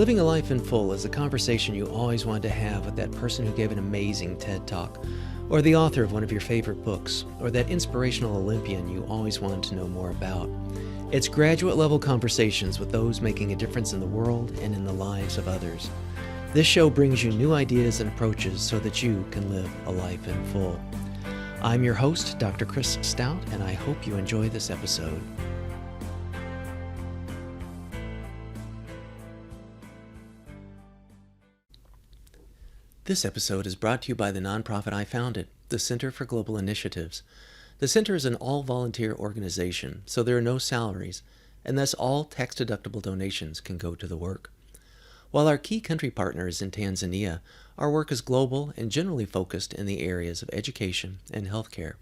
Living a life in full is a conversation you always wanted to have with that person who gave an amazing TED Talk, or the author of one of your favorite books, or that inspirational Olympian you always wanted to know more about. It's graduate-level conversations with those making a difference in the world and in the lives of others. This show brings you new ideas and approaches so that you can live a life in full. I'm your host, Dr. Chris Stout, and I hope you enjoy this episode. This episode is brought to you by the nonprofit I founded, the Center for Global Initiatives. The Center is an all-volunteer organization, so there are no salaries, and thus all tax-deductible donations can go to the work. While our key country partner is in Tanzania, our work is global and generally focused in the areas of education and healthcare.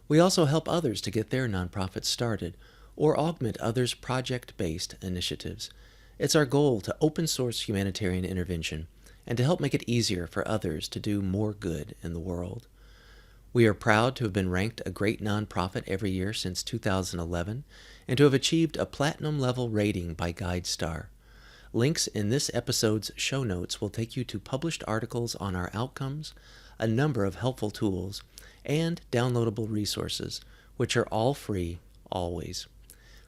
We also help others to get their nonprofits started or augment others' project-based initiatives. It's our goal to open-source humanitarian intervention and to help make it easier for others to do more good in the world. We are proud to have been ranked a great nonprofit every year since 2011 and to have achieved a platinum-level rating by GuideStar. Links in this episode's show notes will take you to published articles on our outcomes, a number of helpful tools, and downloadable resources, which are all free, always.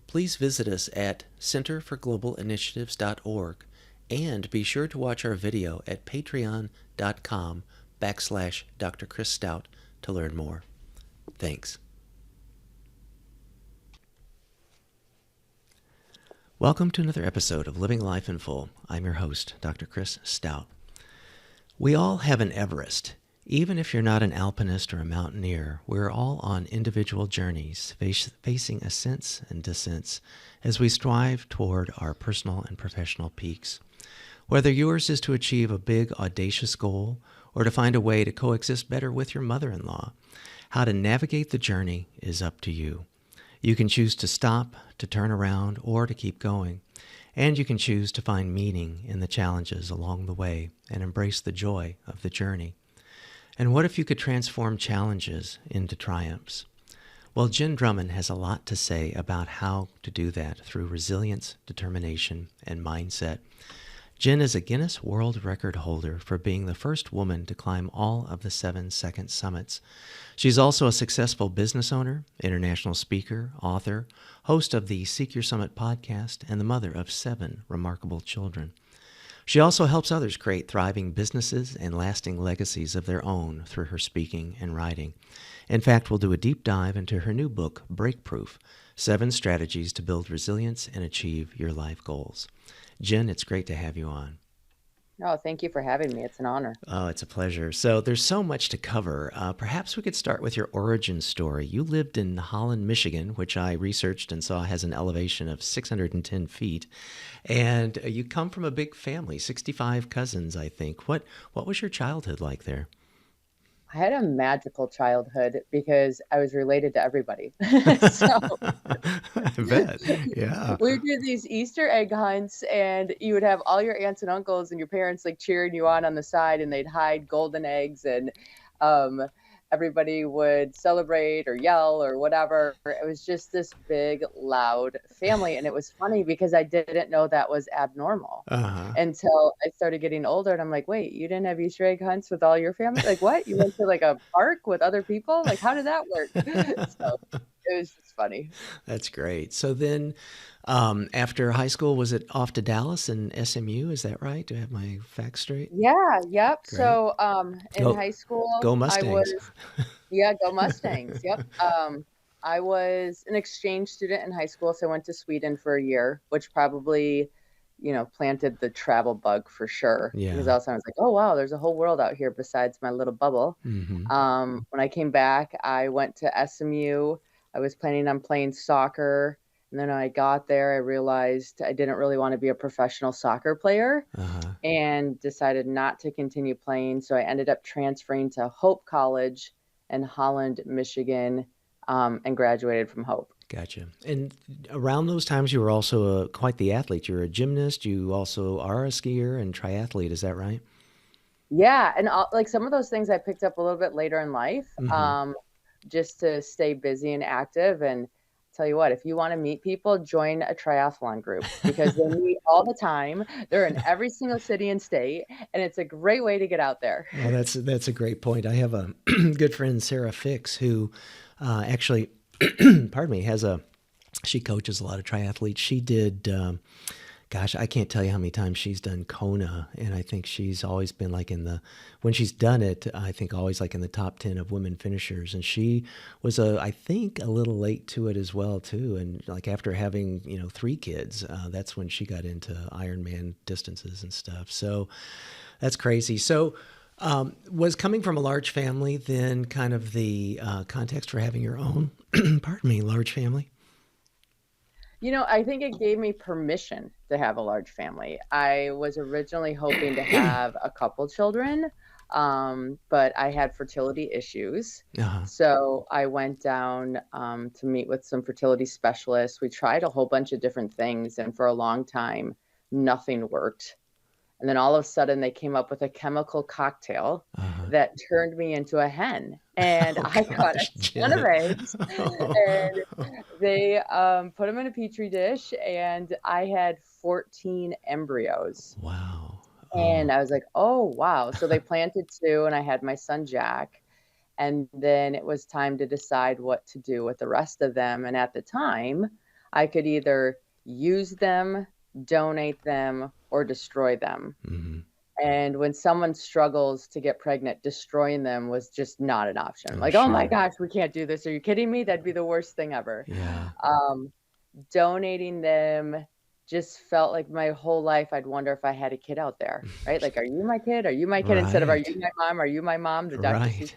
Please visit us at centerforglobalinitiatives.org and be sure to watch our video at patreon.com/Dr. Chris Stout to learn more. Thanks. Welcome to another episode of Living Life in Full. I'm your host, Dr. Chris Stout. We all have an Everest. Even if you're not an alpinist or a mountaineer, we're all on individual journeys, facing ascents and descents as we strive toward our personal and professional peaks. Whether yours is to achieve a big, audacious goal or to find a way to coexist better with your mother-in-law, how to navigate the journey is up to you. You can choose to stop, to turn around, or to keep going. And you can choose to find meaning in the challenges along the way and embrace the joy of the journey. And what if you could transform challenges into triumphs? Well, Jenn Drummond has a lot to say about how to do that through resilience, determination, and mindset. Jenn is a Guinness World Record holder for being the first woman to climb all of the 7-second summits. She's also a successful business owner, international speaker, author, host of the Seek Your Summit podcast, and the mother of 7 remarkable children. She also helps others create thriving businesses and lasting legacies of their own through her speaking and writing. In fact, we'll do a deep dive into her new book, BreakProof, 7 Strategies to Build Resilience and Achieve Your Life Goals. Jenn, it's great to have you on. Oh, thank you for having me. It's an honor. Oh, it's a pleasure. So there's so much to cover. Perhaps we could start with your origin story. You lived in Holland, Michigan, which I researched and saw has an elevation of 610 feet. And you come from a big family, 65 cousins, I think. What was your childhood like there? I had a magical childhood because I was related to everybody. So I bet. Yeah. we would do these Easter egg hunts, and you would have all your aunts and uncles and your parents like cheering you on the side, and they'd hide golden eggs, and everybody would celebrate or yell or whatever. It was just this big, loud family. And it was funny because I didn't know that was abnormal until I started getting older. And I'm like, wait, you didn't have Easter egg hunts with all your family? Like, what? You went to like a park with other people? Like, how did that work? So it was just funny. That's great. So then after high school, was it off to Dallas and SMU? Is that right? Do I have my facts straight? Yeah. Yep. Great. So in high school, Go Mustangs. Go Mustangs. Yep. I was an exchange student in high school, so I went to Sweden for a year, which probably, planted the travel bug for sure. Yeah. Because also I was like, oh, wow, there's a whole world out here besides my little bubble. Mm-hmm. When I came back, I went to SMU. I was planning on playing soccer. And then when I got there, I realized I didn't really want to be a professional soccer player and decided not to continue playing. So I ended up transferring to Hope College in Holland, Michigan, and graduated from Hope. Gotcha. And around those times, you were also quite the athlete. You're a gymnast. You also are a skier and triathlete. Is that right? Yeah. And like some of those things I picked up a little bit later in life, just to stay busy and active. And tell you what, if you want to meet people, join a triathlon group because they meet all the time. They're in every single city and state, and it's a great way to get out there. Well, that's a great point. I have a good friend, Sarah Fix, who actually, pardon me, she coaches a lot of triathletes. She did, gosh, I can't tell you how many times she's done Kona, and I think she's always been like when she's done it, I think always like in the top 10 of women finishers. And she was I think a little late to it as well too. And like after having, 3 kids, that's when she got into Ironman distances and stuff. So that's crazy. So was coming from a large family then kind of the context for having your own, pardon me, large family? I think it gave me permission to have a large family. I was originally hoping to have a couple children, but I had fertility issues. Uh-huh. So I went down to meet with some fertility specialists. We tried a whole bunch of different things, and for a long time, nothing worked. And then all of a sudden, they came up with a chemical cocktail that turned me into a hen. And I got a ton of eggs. And they put them in a petri dish, and I had 14 embryos. Wow. And I was like, oh, wow. So they planted 2, and I had my son, Jack. And then it was time to decide what to do with the rest of them. And at the time, I could either use them, donate them, or destroy them. Mm-hmm. And when someone struggles to get pregnant, destroying them was just not an option. Sure. Oh my gosh, we can't do this. Are you kidding me? That'd be the worst thing ever. Yeah. Donating them just felt like my whole life I'd wonder if I had a kid out there, right? Like, are you my kid? Are you my kid? Instead of, are you my mom? Are you my mom? The doctor. Right.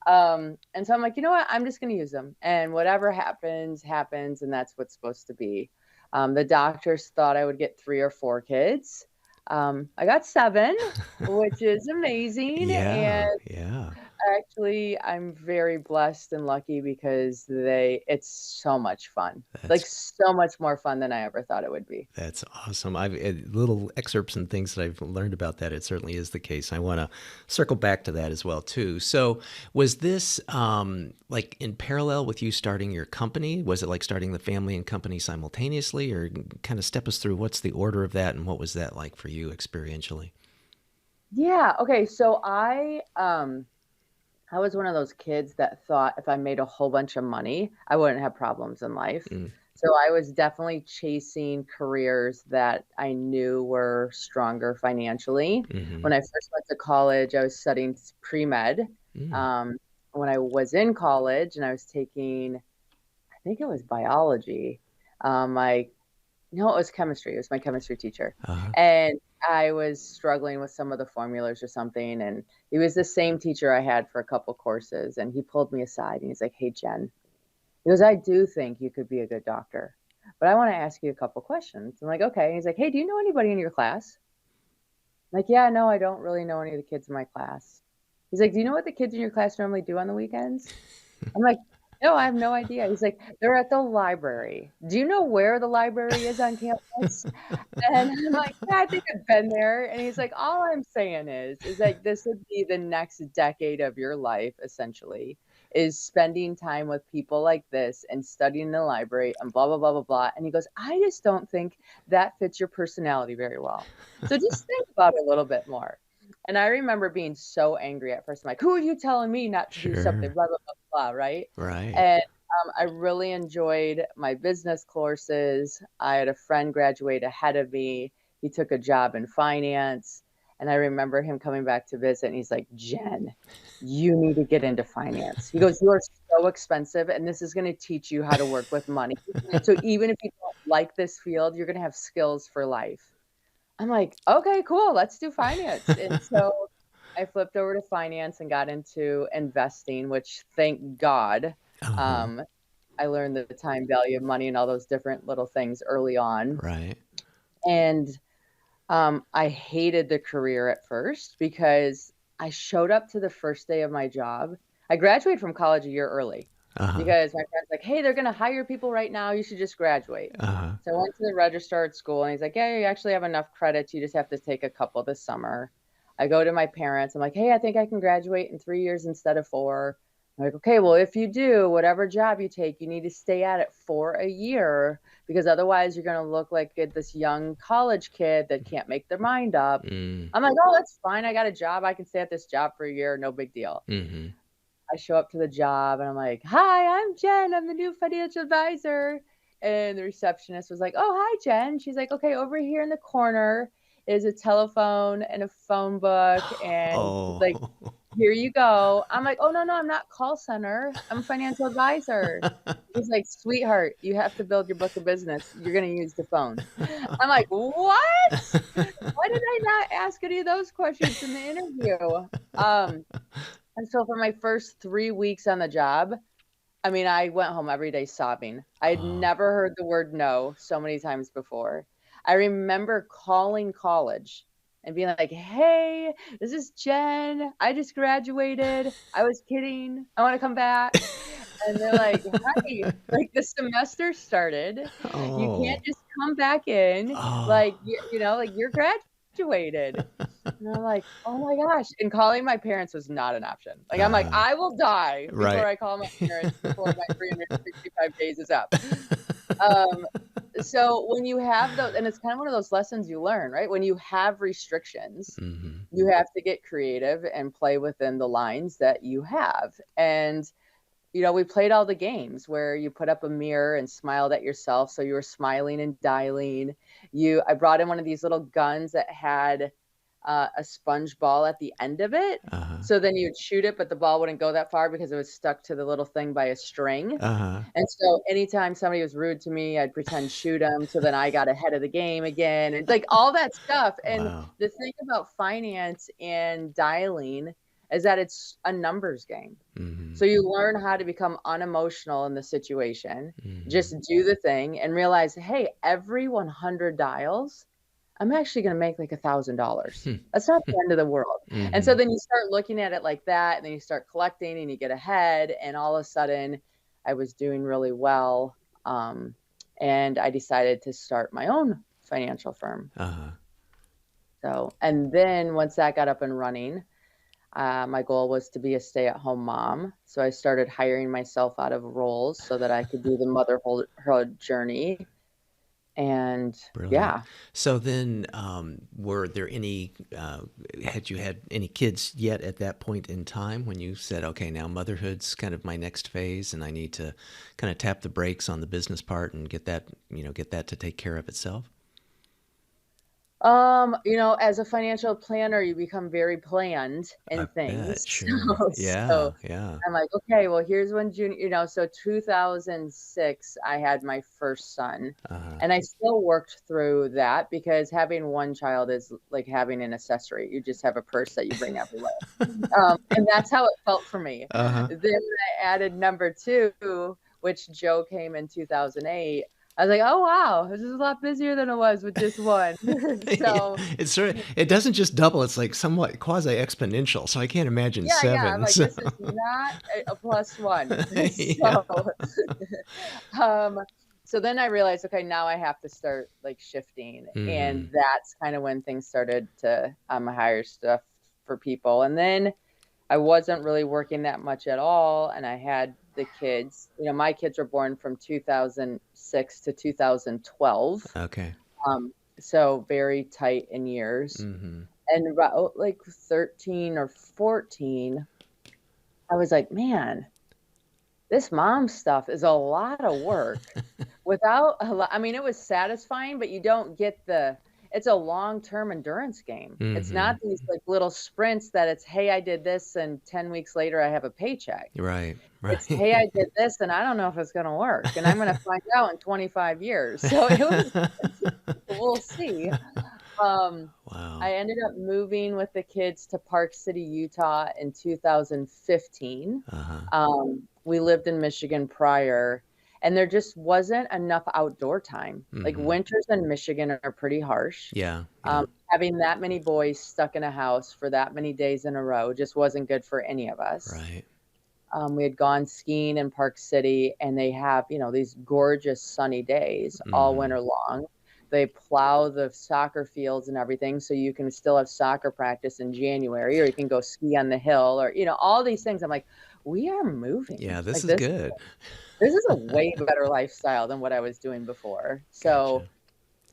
And so I'm like, you know what? I'm just going to use them. And whatever happens, happens. And that's what's supposed to be. The doctors thought I would get 3 or 4 kids. I got 7, which is amazing. Yeah. And Yeah. actually, I'm very blessed and lucky because it's so much fun. Like so much more fun than I ever thought it would be. That's awesome. I've little excerpts and things that I've learned about that. It certainly is the case. I want to circle back to that as well too. So was this like in parallel with you starting your company? Was it like starting the family and company simultaneously, or kind of step us through what's the order of that and what was that like for you experientially? Yeah. Okay. So I was one of those kids that thought if I made a whole bunch of money, I wouldn't have problems in life. So I was definitely chasing careers that I knew were stronger financially. Mm-hmm. When I first went to college, I was studying pre-med. When I was in college and I was taking, I think it was biology, no, it was chemistry. It was my chemistry teacher. And I was struggling with some of the formulas or something. And he was the same teacher I had for a couple courses. And he pulled me aside and he's like, hey, Jen, he goes, I do think you could be a good doctor, but I want to ask you a couple questions. I'm like, okay. And he's like, hey, do you know anybody in your class? I'm like, yeah, no, I don't really know any of the kids in my class. He's like, do you know what the kids in your class normally do on the weekends? I'm like, no, I have no idea. He's like, they're at the library. Do you know where the library is on campus? And I'm like, yeah, I think I've been there. And he's like, all I'm saying is that this would be the next decade of your life, essentially, is spending time with people like this and studying in the library and blah, blah, blah, blah, blah. And he goes, I just don't think that fits your personality very well. So just think about it a little bit more. And I remember being so angry at first. I'm like, who are you telling me not to do something, blah, blah, blah, blah, right? Right. And I really enjoyed my business courses. I had a friend graduate ahead of me. He took a job in finance. And I remember him coming back to visit, and he's like, Jen, you need to get into finance. He goes, you are so expensive, and this is going to teach you how to work with money. So even if you don't like this field, you're going to have skills for life. I'm like, okay, cool. Let's do finance. And so I flipped over to finance and got into investing, which thank God, I learned the time value of money and all those different little things early on. Right. And I hated the career at first because I showed up to the first day of my job. I graduated from college a year early. Because my friend's like, hey, they're going to hire people right now. You should just graduate. So I went to the registrar at school, and he's like, yeah, you actually have enough credits. You just have to take a couple this summer. I go to my parents. I'm like, hey, I think I can graduate in 3 years instead of 4. I'm like, okay, well, if you do whatever job you take, you need to stay at it for a year, because otherwise you're going to look like this young college kid that can't make their mind up. Mm. I'm like, oh, that's fine. I got a job. I can stay at this job for a year. No big deal. Mm-hmm. I show up to the job and I'm like, hi, I'm Jen. I'm the new financial advisor. And the receptionist was like, oh, hi, Jen. She's like, okay, over here in the corner is a telephone and a phone book. And she's like, Oh. here you go. I'm like, oh, no, I'm not call center. I'm a financial advisor. He's like, sweetheart, you have to build your book of business. You're going to use the phone. I'm like, what? Why did I not ask any of those questions in the interview? And so for my first 3 weeks on the job, I mean, I went home every day sobbing. I'd never heard the word no so many times before. I remember calling college and being like, hey, this is Jen. I just graduated. I was kidding. I want to come back. And they're like, hi, like the semester started. You can't Oh. just come back in. Oh. Like, like you're graduated. And I'm like, oh my gosh. And calling my parents was not an option. Like, I'm like, I will die before Right. I call my parents before my 365 days is up. So when you have those, and it's kind of one of those lessons you learn, right? When you have restrictions, Mm-hmm. you have to get creative and play within the lines that you have. And we played all the games where you put up a mirror and smiled at yourself. So you were smiling and dialing. I brought in one of these little guns that had a sponge ball at the end of it. Uh-huh. So then you'd shoot it, but the ball wouldn't go that far because it was stuck to the little thing by a string. Uh-huh. And so anytime somebody was rude to me, I'd pretend shoot them. So then I got ahead of the game again, and like all that stuff. And Wow. the thing about finance and dialing is that it's a numbers game. Mm-hmm. So you learn how to become unemotional in the situation, Mm-hmm. just do the thing and realize, hey, every 100 dials, I'm actually going to make like $1,000. That's not the end of the world. Mm-hmm. And so then you start looking at it like that, and then you start collecting and you get ahead, and all of a sudden I was doing really well. And I decided to start my own financial firm. Uh-huh. So, and then once that got up and running, my goal was to be a stay-at-home mom. So I started hiring myself out of roles so that I could do the motherhood journey. And Brilliant. yeah. So then, were there any, had you had any kids yet at that point in time when you said, okay, now motherhood's kind of my next phase and I need to kind of tap the brakes on the business part and get that to take care of itself? As a financial planner, you become very planned in I things. bet, sure. Yeah, So yeah. I'm like, okay, well, here's when June, so 2006, I had my first son. Uh-huh. And I still worked through that because having one child is like having an accessory. You just have a purse that you bring everywhere. And that's how it felt for me. Uh-huh. Then I added number 2, which Joe came in 2008. I was like, oh, wow, this is a lot busier than it was with just one. So It's sort of, it doesn't just double, it's like somewhat quasi-exponential. So I can't imagine yeah, 7. I'm like, so. this is not a +1. Yeah. So then I realized, okay, now I have to start like shifting. And that's kind of when things started to hire stuff for people. And then I wasn't really working that much at all. And I had the kids, my kids were born from 2006 to 2012. Okay. So very tight in years. Mm-hmm. And about like 13 or 14, I was like, man, this mom stuff is a lot of work without a lot. I mean, it was satisfying, but you don't get it's a long-term endurance game. Mm-hmm. It's not these like little sprints that it's, hey, I did this and 10 weeks later I have a paycheck. Right. It's, hey, I did this and I don't know if it's going to work and I'm going to find out in 25 years. So it was, we'll see. Wow. I ended up moving with the kids to Park City, Utah in 2015. Uh-huh. We lived in Michigan prior, and there just wasn't enough outdoor time. Like winters in Michigan are pretty harsh. Yeah. Having that many boys stuck in a house for that many days in a row just wasn't good for any of us. Right. We had gone skiing in Park City, and they have, these gorgeous sunny days all winter long. They plow the soccer fields and everything, so you can still have soccer practice in January, or you can go ski on the hill, or, all these things. I'm like, we are moving. Yeah, this Like is good. this is a way better lifestyle than what I was doing before. So Gotcha.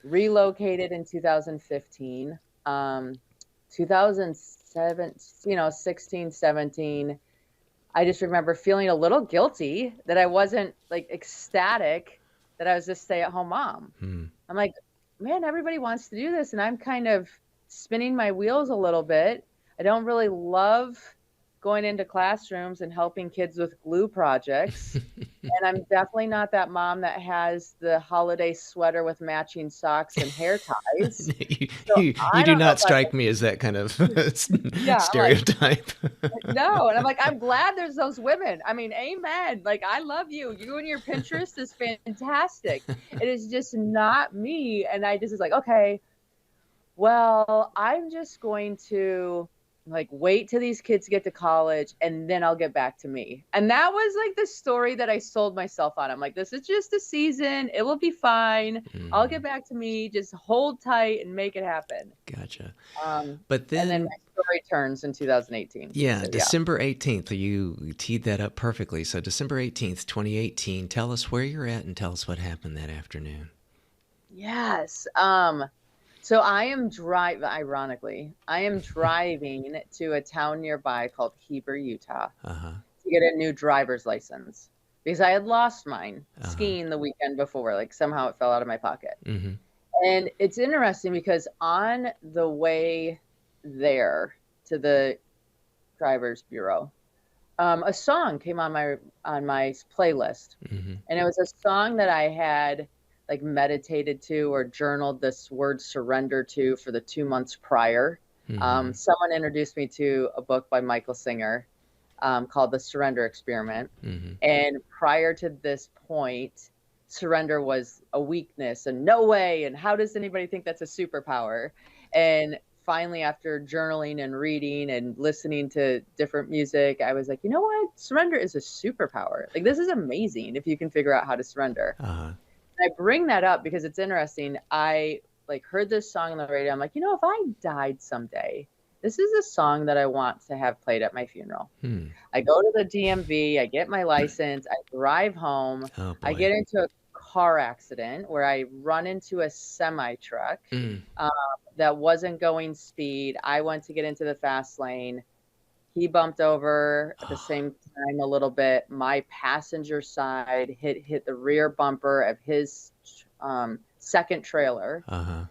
relocated in 2015. 2007, 16, 17. I just remember feeling a little guilty that I wasn't like ecstatic that I was a stay-at-home mom. Hmm. I'm like, man, everybody wants to do this, and I'm kind of spinning my wheels a little bit. I don't really love going into classrooms and helping kids with glue projects. And I'm definitely not that mom that has the holiday sweater with matching socks and hair ties. you, So you I do don't know not if I strike me as that kind of yeah, I'm like, stereotype. no. And I'm like, I'm glad there's those women. I mean, amen. Like, I love you. You and your Pinterest is fantastic. It is just not me. And I just was like, okay, well, I'm just going to like wait till these kids get to college and then I'll get back to me. And that was like the story that I sold myself on. I'm like, this is just a season. It will be fine. I'll get back to me. Just hold tight and make it happen. Gotcha. But And then then, my story turns in 2018. yeah, So, yeah. December 18th, you teed that up perfectly. So December 18th, 2018, tell us where you're at and tell us what happened that afternoon. Yes. So ironically, I am driving to a town nearby called Heber, Utah Uh-huh. to get a new driver's license because I had lost mine Uh-huh. skiing the weekend before. Like somehow it fell out of my pocket. Mm-hmm. And it's interesting because on the way there to the driver's bureau, a song came on my playlist. Mm-hmm. And it was a song that I had like meditated to or journaled this word surrender to for the 2 months prior. Mm-hmm. Someone introduced me to a book by Michael Singer called The Surrender Experiment. Mm-hmm. And prior to this point, surrender was a weakness and no way. And how does anybody think that's a superpower? And finally, after journaling and reading and listening to different music, I was like, you know what? Surrender is a superpower. Like, this is amazing if you can figure out how to surrender. Uh-huh. I bring that up because it's interesting. I like heard this song on the radio. I'm like, if I died someday, this is a song that I want to have played at my funeral. Hmm. I go to the DMV, I get my license, I drive home, Oh, boy. I get into a car accident where I run into a semi truck that wasn't going speed. I went to get into the fast lane. He bumped over at the same time a little bit. My passenger side hit the rear bumper of his second trailer. Uh-huh.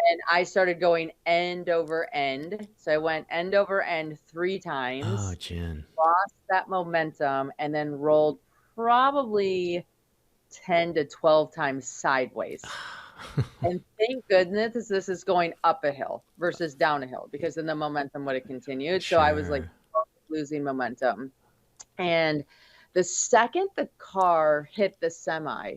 And I started going end over end. So I went end over end 3 times. Oh, Jenn. Lost that momentum and then rolled probably 10 to 12 times sideways. And thank goodness this is going up a hill versus down a hill because then the momentum would have continued. Sure. So I was like losing momentum. And the second the car hit the semi,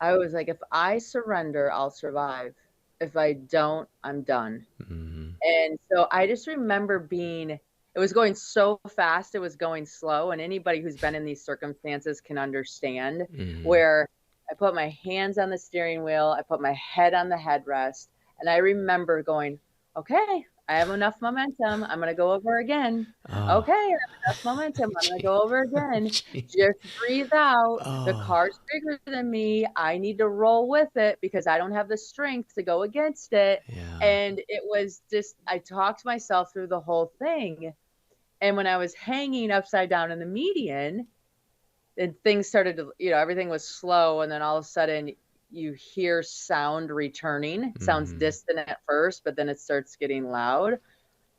I was like, if I surrender, I'll survive. If I don't, I'm done. Mm-hmm. And so I just remember it was going so fast, it was going slow. And anybody who's been in these circumstances can understand where I put my hands on the steering wheel, I put my head on the headrest, and I remember going, okay, I have enough momentum. I'm going to go over again. Oh. Okay, I have enough momentum. I'm going to go over again. Just breathe out. The car's bigger than me. I need to roll with it because I don't have the strength to go against it. Yeah. And it was just, I talked myself through the whole thing. And when I was hanging upside down in the median, and things started to, everything was slow. And then all of a sudden you hear sound returning. It sounds distant at first, but then it starts getting loud.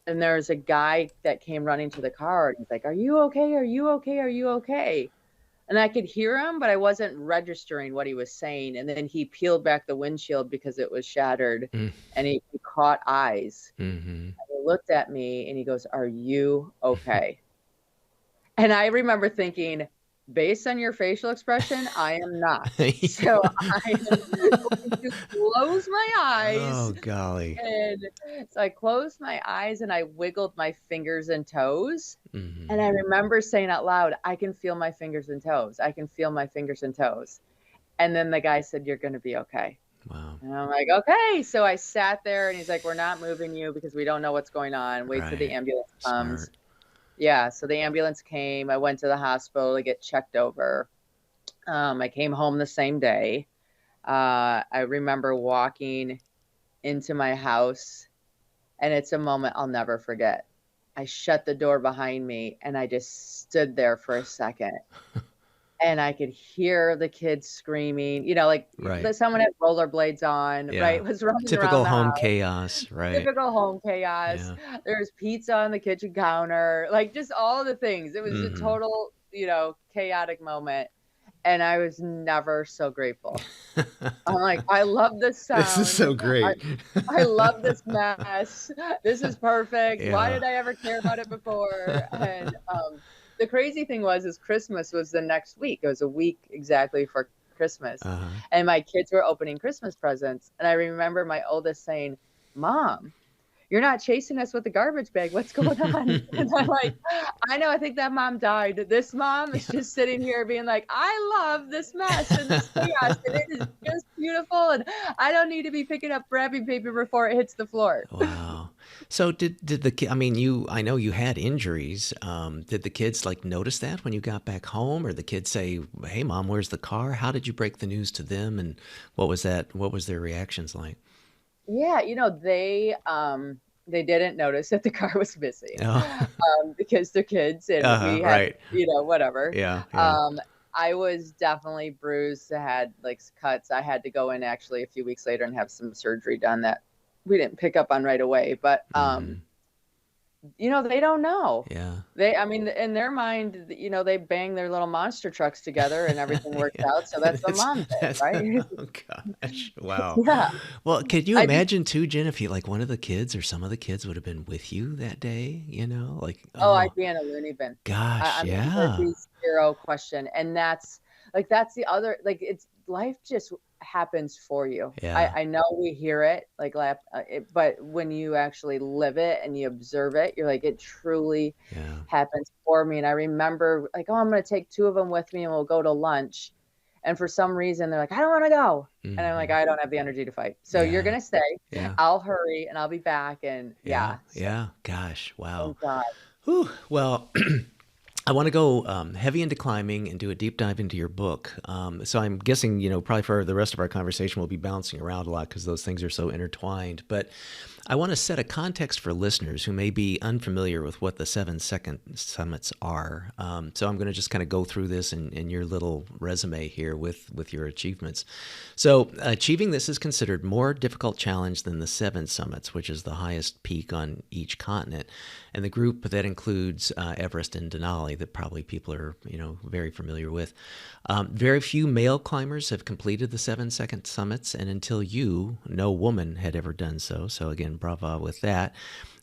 And there's a guy that came running to the car. And he's like, are you okay? Are you okay? Are you okay? And I could hear him, but I wasn't registering what he was saying. And then he peeled back the windshield because it was shattered. And he caught eyes. And he looked at me and he goes, are you okay? And I remember thinking, based on your facial expression, I am not. So I am going to close my eyes. Oh, golly. And so I closed my eyes and I wiggled my fingers and toes. And I remember saying out loud, I can feel my fingers and toes. I can feel my fingers and toes. And then the guy said, you're going to be okay. Wow. And I'm like, okay. So I sat there and he's like, we're not moving you because we don't know what's going on. Wait till the ambulance comes. Smart. Yeah. So the ambulance came. I went to the hospital to get checked over. I came home the same day. I remember walking into my house, and it's a moment I'll never forget. I shut the door behind me and I just stood there for a second. And I could hear the kids screaming, like Right. someone had rollerblades on, Yeah. right? Was running around Typical the home house. chaos, right? Typical home chaos. Yeah. There's pizza on the kitchen counter, like just all the things. It was a Hmm. total, chaotic moment. And I was never so grateful. I'm like, I love this This is sound. so great. I love this mess. This is perfect. Why Yeah. did I ever care about it before? And the crazy thing is Christmas was the next week. It was a week exactly for Christmas. Uh-huh. And my kids were opening Christmas presents. And I remember my oldest saying, Mom, you're not chasing us with the garbage bag. What's going on? And I'm like, I know, I think that mom died. This mom is Yeah. just sitting here being like, I love this mess and this chaos, and it is just beautiful. And I don't need to be picking up wrapping paper before it hits the floor. Wow. So did the kid? I mean, I know you had injuries. Did the kids like notice that when you got back home, or the kids say, "Hey, Mom, where's the car?" How did you break the news to them, and what was that? What was their reactions like? Yeah, they didn't notice that the car was missing, Oh, because they're kids and we had, right. whatever. Yeah, yeah. Um, I was definitely bruised. I had like cuts. I had to go in actually a few weeks later and have some surgery done that we didn't pick up on right away. But Hmm. they don't know. Yeah. I mean, in their mind, they bang their little monster trucks together and everything works Yeah. out. So that's what That's mom did, that's. right? Oh gosh. Wow. Yeah. Well, could you I just imagine too, Jen, if you like one of the kids or some of the kids would have been with you that day? Like, Oh, I'd oh be in a loony bin. gosh, I mean, there'd yeah, be 0 question, and that's the other, it's life just happens for you. yeah, I know we hear it, like, but when you actually live it and you observe it, you're like, "It truly yeah. happens for me," and I remember, like, "Oh, I'm gonna take 2 of them with me, and we'll go to lunch," and for some reason, they're like, "I don't wanna go," and I'm like, Hmm. "I don't have the energy to fight, so you're Yeah, gonna stay. yeah, I'll hurry, and I'll be back," and yeah, yeah, so yeah. Gosh, wow. thank God. Whew. Well, I want to go heavy into climbing and do a deep dive into your book. So I'm guessing, probably for the rest of our conversation, we'll be bouncing around a lot because those things are so intertwined. But I want to set a context for listeners who may be unfamiliar with what the 7-second summits are. So I'm going to just kind of go through this in your little resume here with your achievements. So achieving this is considered more difficult challenge than the 7 summits, which is the highest peak on each continent. And the group that includes Everest and Denali that probably people are, very familiar with. Very few male climbers have completed the 7-second summits, and until no woman had ever done so. So again, brava with that.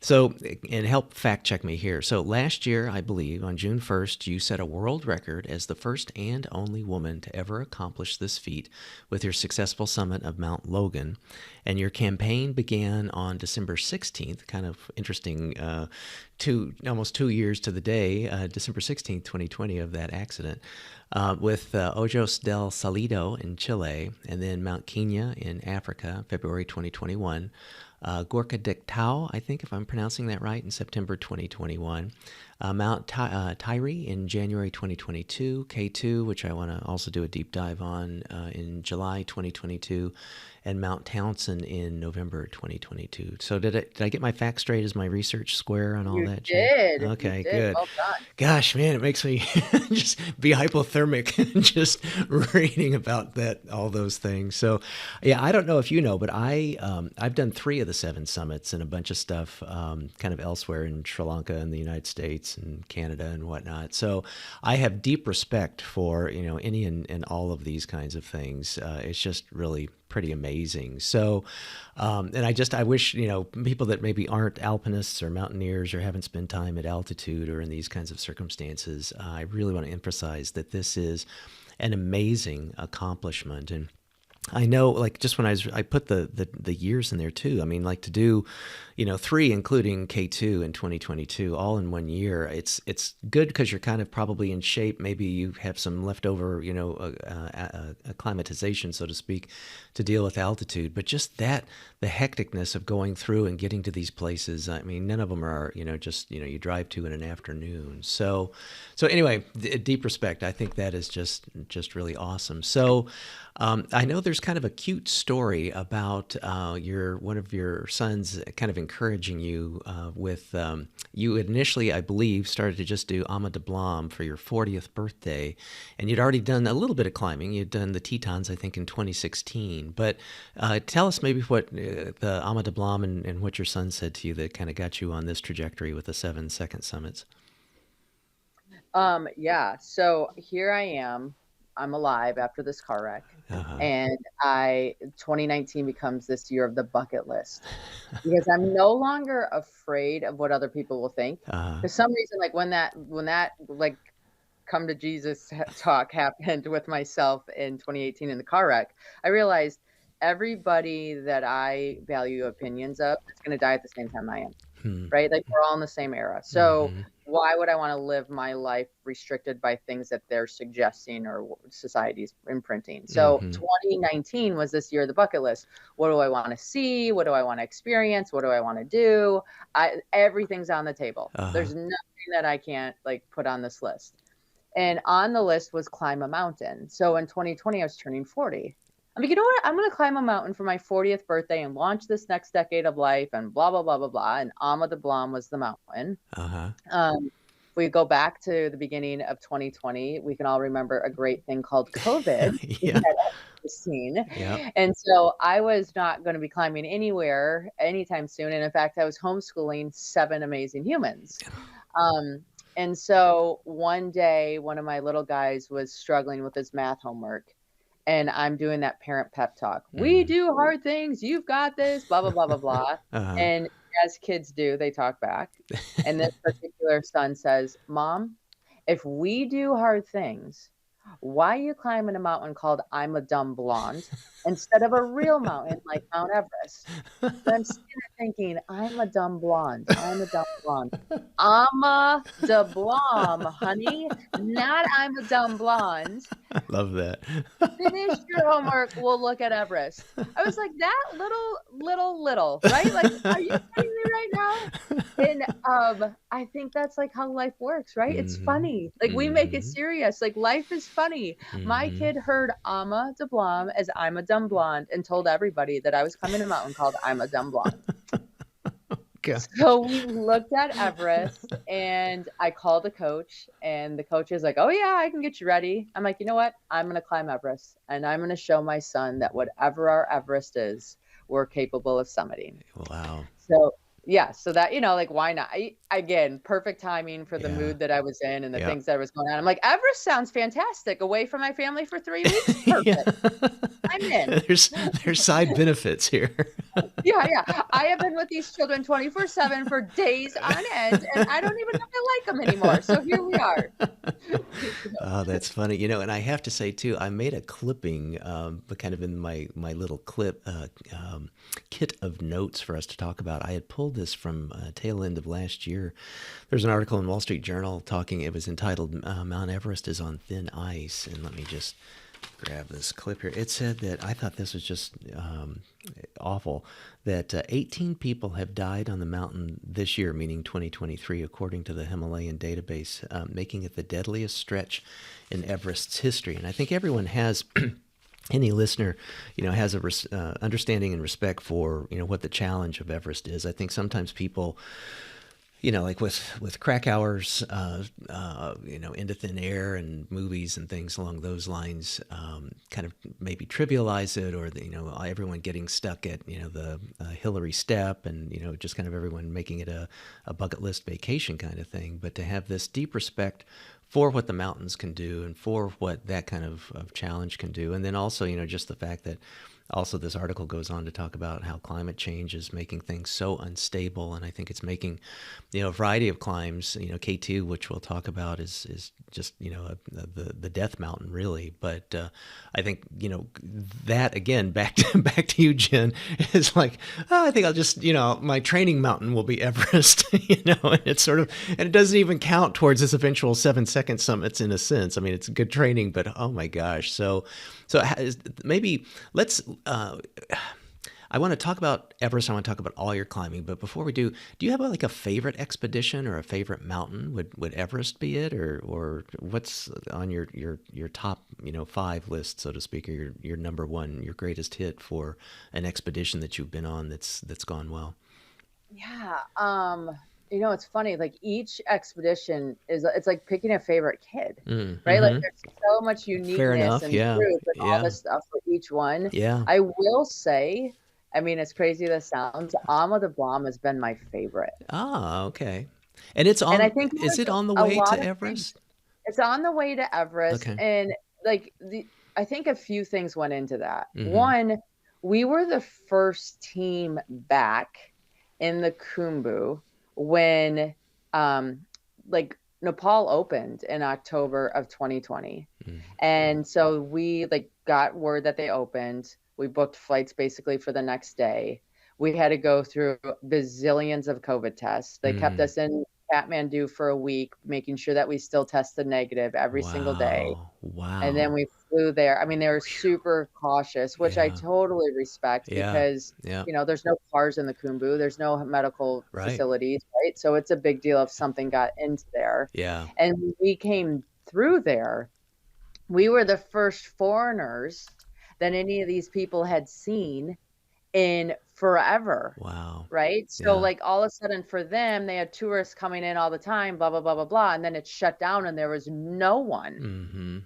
So, and help fact check me here. So last year, I believe, on June 1st, you set a world record as the first and only woman to ever accomplish this feat with your successful summit of Mount Logan. And your campaign began on December 16th, kind of interesting, almost 2 years to the day, December 16th, 2020, of that accident, with Ojos del Salido in Chile, and then Mount Kenya in Africa, February 2021. Gorka Dek Tau, I think, if I'm pronouncing that right, in September 2021. Mount Tyree in January 2022. K2, which I want to also do a deep dive on, in July 2022. And Mount Townsend in November 2022. So did I get my facts straight? Is my research square on all You that, Jen? did, you Okay, did, good. well done. Gosh, man, it makes me just be hypothermic just reading about all those things. So, yeah, I don't know if you know, but I've done 3 of the 7 summits and a bunch of stuff, kind of elsewhere in Sri Lanka and the United States and Canada and whatnot. So I have deep respect for any and all of these kinds of things. It's just really pretty amazing. So, and I wish, people that maybe aren't alpinists or mountaineers or haven't spent time at altitude or in these kinds of circumstances, I really want to emphasize that this is an amazing accomplishment. And I know, like, just when I put the years in there too. I mean, like, to do, 3, including K2 in 2022, all in one year. It's good because you're kind of probably in shape. Maybe you have some leftover, acclimatization, so to speak, to deal with altitude. But just that, the hecticness of going through and getting to these places. I mean, none of them are, just, you drive to in an afternoon. So anyway, deep respect. I think that is just really awesome. So. I know there's kind of a cute story about one of your sons kind of encouraging you with you initially, I believe, started to just do Ama de Blanc for your 40th birthday, and you'd already done a little bit of climbing. You'd done the Tetons, I think, in 2016. But tell us maybe what the Ama de Blanc and what your son said to you that kind of got you on this trajectory with the 7 second summits. Yeah. So here I am. I'm alive after this car wreck. And 2019 becomes this year of the bucket list because I'm no longer afraid of what other people will think. For some reason, like when that like come to Jesus talk happened with myself in 2018 in the car wreck, I realized everybody that I value opinions of is going to die at the same time I am. Right? Like we're all in the same era. So why would I want to live my life restricted by things that they're suggesting or society's imprinting? So 2019 was this year of the bucket list. What do I want to see? What do I want to experience? What do I want to do? Everything's on the table. There's nothing that I can't like put on this list. And on the list was climb a mountain. So in 2020, I was turning 40. I'm like, you know what? I'm going to climb a mountain for my 40th birthday and launch this next decade of life and blah, blah, blah, blah, blah. And Ama de Blanc was the mountain. We go back to the beginning of 2020. We can all remember a great thing called COVID. Yeah. Yep. And so I was not going to be climbing anywhere anytime soon. And in fact, I was homeschooling 7 amazing humans. And so one day, one of my little guys was struggling with his math homework. And I'm doing that parent pep talk. We do hard things. You've got this, blah, blah, blah, blah, blah. And as kids do, they talk back. And this particular son says, Mom, if we do hard things, why are you climbing a mountain called I'm a Dumb Blonde instead of a real mountain like Mount Everest? And I'm sitting there thinking, I'm a dumb blonde. I'm a dumb blonde. Ama de Blanc, honey, not I'm a dumb blonde. I love that. Finish your homework. We'll look at Everest. I was like, that little, right? Like, are you kidding me right now? And I think that's like how life works, right? It's funny. Like we make it serious. Like life is funny. My kid heard Ama de Blanc as I'm a dumb blonde and told everybody that I was climbing a mountain called I'm a dumb blonde. So we looked at Everest and I called the coach and the coach is like, oh yeah, I can get you ready. I'm like, you know what? I'm going to climb Everest and I'm going to show my son that whatever our Everest is, we're capable of summiting. Wow. So yeah, so that, like, why not? Again, perfect timing for the mood that I was in and the things that was going on. I'm like, Everest sounds fantastic. Away from my family for 3 weeks. Perfect. I'm in. There's side benefits here. Yeah. I have been with these children 24/7 for days on end, and I don't even know if I like them anymore. So here we are. Oh, that's funny. And I have to say too, I made a clipping, but kind of in my little clip kit of notes for us to talk about. I had pulled this from tail end of last year. There's an article in Wall Street Journal it was entitled Mount Everest is on Thin Ice. And let me just grab this clip here. It said that, I thought this was just awful, that 18 people have died on the mountain this year, meaning 2023, according to the Himalayan database, making it the deadliest stretch in Everest's history. And I think everyone has... Any listener, has a understanding and respect for, what the challenge of Everest is. I think sometimes people, like with Krakauer's, Into Thin Air and movies and things along those lines, kind of maybe trivialize it, or everyone getting stuck at the Hillary Step, and just kind of everyone making it a bucket list vacation kind of thing. But to have this deep respect for what the mountains can do and for what that kind of challenge can do. And then also, just the fact that Also, this article goes on to talk about how climate change is making things so unstable, and I think it's making, a variety of climbs. K2, which we'll talk about, is just the death mountain, really. But I think that again, back to you, Jen, is like, I think I'll just my training mountain will be Everest. And it's sort of, and it doesn't even count towards this eventual 7-second summits in a sense. I mean, it's good training, but oh my gosh, so maybe let's. I want to talk about Everest. I want to talk about all your climbing, but before we do you have a favorite expedition or a favorite mountain? Would Everest be it, or what's on your top 5 list, so to speak, or your number one, your greatest hit for an expedition that you've been on that's gone well? Yeah. It's funny, like each expedition it's like picking a favorite kid, right? Like there's so much uniqueness and truth and all this stuff for each one. Yeah. I will say, I mean, as crazy as it sounds, Ama de Blanc has been my favorite. Ah, okay. And it's on, and I think is it on the way to Everest? It's on the way to Everest. Okay. And I think a few things went into that. One, we were the first team back in the Khumbu when Nepal opened in October of 2020. And so we got word that they opened. We booked flights basically for the next day. We had to go through bazillions of COVID tests. They kept us in Kathmandu for a week, making sure that we still tested negative every single day. Wow. And then we flew there. I mean, they were super cautious, which I totally respect because, there's no cars in the Khumbu. There's no medical facilities, right? So it's a big deal if something got into there. Yeah. And when we came through there, we were the first foreigners that any of these people had seen in forever. Wow. Right? So all of a sudden for them, they had tourists coming in all the time, blah, blah, blah, blah, blah. And then it shut down and there was no one.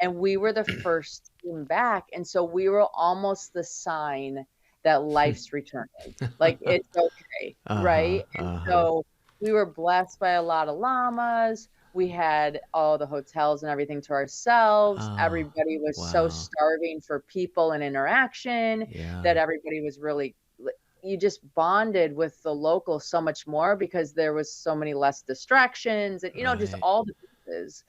And we were the first team back. And so we were almost the sign that life's returning. It's okay. Right? And so we were blessed by a lot of llamas. We had all the hotels and everything to ourselves. Everybody was so starving for people and interaction that everybody was really, you just bonded with the locals so much more because there was so many less distractions and, just all the pieces.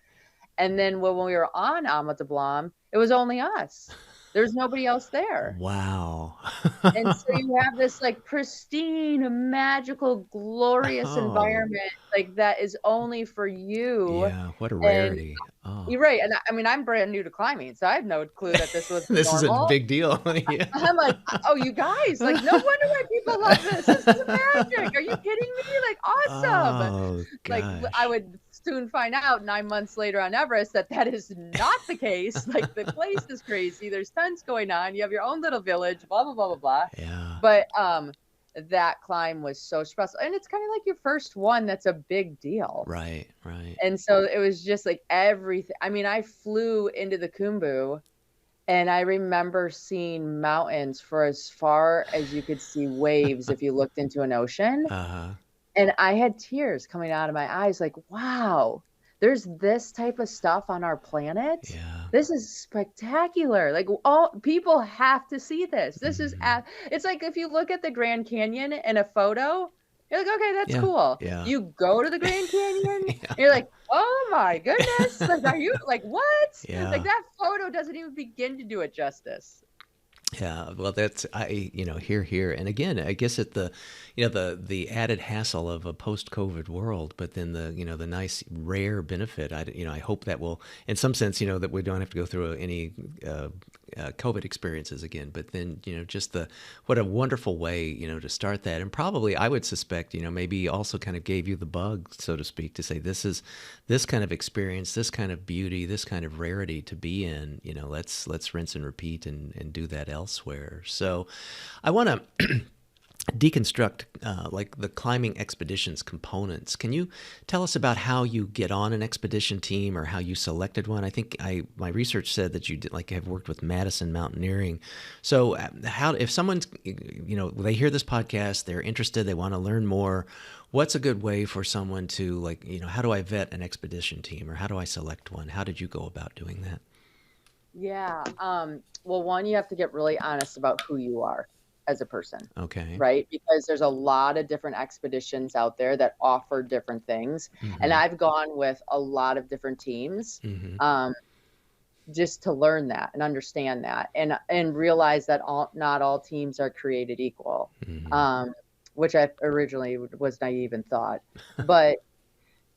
And then when we were on Ama de Blanc, it was only us. There's nobody else there. Wow. And so you have this pristine, magical, glorious environment that is only for you. Yeah, what a rarity. You're right. And I mean, I'm brand new to climbing, so I had no clue that this was this normal. is a big deal. I'm like, oh, you guys, no wonder why people love this. This is magic. Are you kidding me? Awesome. Oh, gosh. I would soon find out 9 months later on Everest that is not the case. The place is crazy. There's tons going on. You have your own little village, blah, blah, blah, blah, blah. Yeah. But that climb was so special. And it's kind of like your first one that's a big deal. Right. And so it was just everything. I mean, I flew into the Khumbu and I remember seeing mountains for as far as you could see waves if you looked into an ocean. And I had tears coming out of my eyes wow, there's this type of stuff on our planet. Yeah. This is spectacular. All people have to see this. This is, it's like if you look at the Grand Canyon in a photo, you're like, okay, that's cool. Yeah. You go to the Grand Canyon, you're like, oh my goodness. Are you what? Yeah. That photo doesn't even begin to do it justice. Yeah, well, that's here, and again, I guess at the added hassle of a post-COVID world, but then the nice rare benefit. I hope that will, in some sense, that we don't have to go through any COVID experiences again. But then just what a wonderful way to start that, and probably I would suspect maybe also kind of gave you the bug, so to speak, to say this is this kind of experience, this kind of beauty, this kind of rarity to be in. Let's rinse and repeat and do that elsewhere. So I want to deconstruct the climbing expeditions components. Can you tell us about how you get on an expedition team or how you selected one? I think my research said that you did have worked with Madison Mountaineering. So how, if someone's they hear this podcast, they're interested, they want to learn more, what's a good way for someone to how do I vet an expedition team or how do I select one? How did you go about doing that? Yeah. Well, one, you have to get really honest about who you are as a person, Okay. right? Because there's a lot of different expeditions out there that offer different things. And Mm-hmm. I've gone with a lot of different teams, Mm-hmm. um, just to learn that and understand that and realize that not all teams are created equal. Mm-hmm. Um, which I originally was naive and thought. But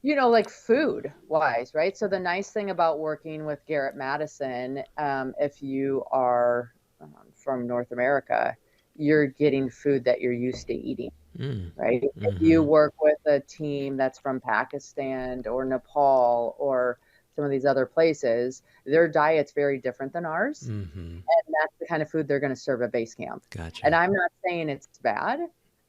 like food wise, right? So the nice thing about working with Garrett Madison, if you are from North America, you're getting food that you're used to eating, right? If you Mm-hmm. work with a team that's from Pakistan or Nepal or some of these other places, their diet's very different than ours. Mm-hmm. And that's the kind of food they're going to serve at base camp. And Gotcha. I'm not saying it's bad,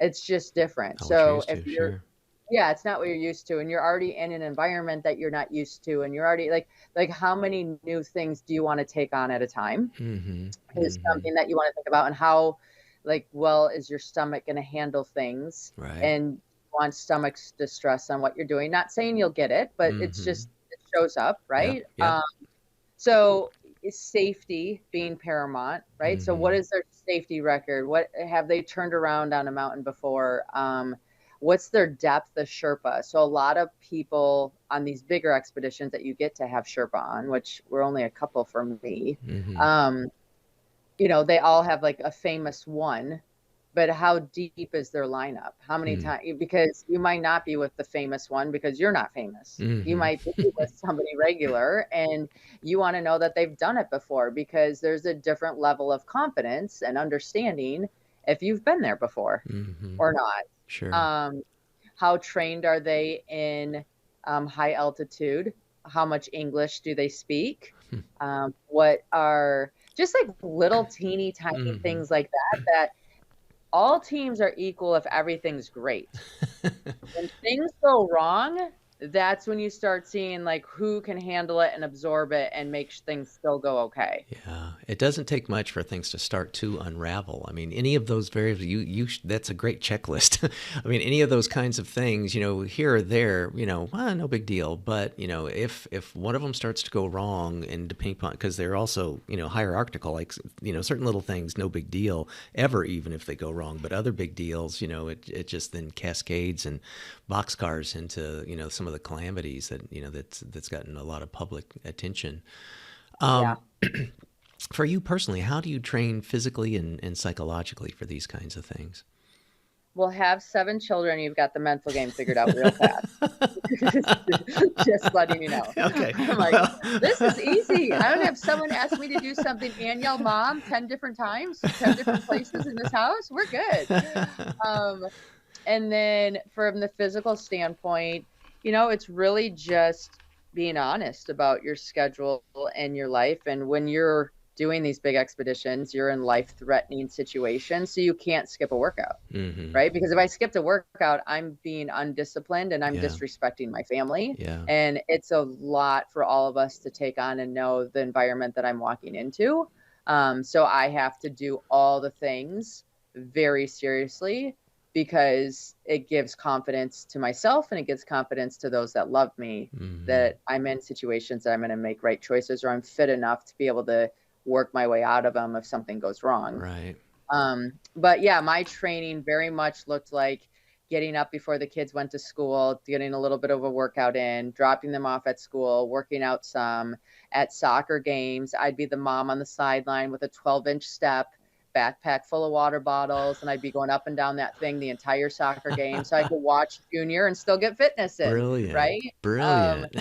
it's just different. Not what you're So used if to, you're, sure. yeah, it's not what you're used to, and you're already in an environment that you're not used to, and you're already like how many new things do you want to take on at a time Mm-hmm. is Mm-hmm. something that you want to think about, and how like well is your stomach going to handle things, Right. and you want stomach distress on what you're doing. Not saying you'll get it, but it's Mm-hmm. just it shows up, Yep. right? Yep. So is safety being paramount, right? So Mm-hmm. what is their safety record? What have they turned around on a mountain before? What's their depth of Sherpa? So a lot of people on these bigger expeditions that you get to have Sherpa on, which were only a couple for me, Mm-hmm. um, they all have like a famous one, but how deep is their lineup? How many times? Because you might not be with the famous one because you're not famous. You Mm-hmm. might be with somebody regular, and you want to know that they've done it before, because there's a different level of confidence and understanding if you've been there before Mm-hmm. or not. Sure. Um, how trained are they in high altitude? How much English do they speak? What are just like little teeny tiny Mm-hmm. things like that all teams are equal if everything's great. When things go wrong, that's when you start seeing like who can handle it and absorb it and make things still go okay. Yeah, it doesn't take much for things to start to unravel. I mean, any of those variables, that's a great checklist. I mean, any of those kinds of things, here or there, well, no big deal. But if one of them starts to go wrong, and depending upon, because they're also hierarchical, like certain little things, no big deal ever, even if they go wrong. But other big deals, it just then cascades and boxcars into some of the calamities that that's gotten a lot of public attention. Yeah. For you personally, how do you train physically and psychologically for these kinds of things? We'll have 7 children. You've got the mental game figured out real fast. Just letting you know. Okay. I'm like, Well, this is easy. I don't have someone ask me to do something and yell mom 10 different times, 10 different places in this house. We're good. Um, And then from the physical standpoint, it's really just being honest about your schedule and your life. And when you're doing these big expeditions, you're in life-threatening situations, so you can't skip a workout, mm-hmm. right? Because if I skipped a workout, I'm being undisciplined and I'm Yeah. disrespecting my family. Yeah. And it's a lot for all of us to take on and know the environment that I'm walking into. So I have to do all the things very seriously, because it gives confidence to myself and it gives confidence to those that love me, Mm-hmm. that I'm in situations that I'm going to make right choices, or I'm fit enough to be able to work my way out of them if something goes wrong. Right. But yeah, my training very much looked like getting up before the kids went to school, getting a little bit of a workout in, dropping them off at school, working out some. At soccer games, I'd be the mom on the sideline with a 12-inch step, backpack full of water bottles, and I'd be going up and down that thing the entire soccer game so I could watch Junior and still get fitness in, Brilliant. right? Um, Brilliant.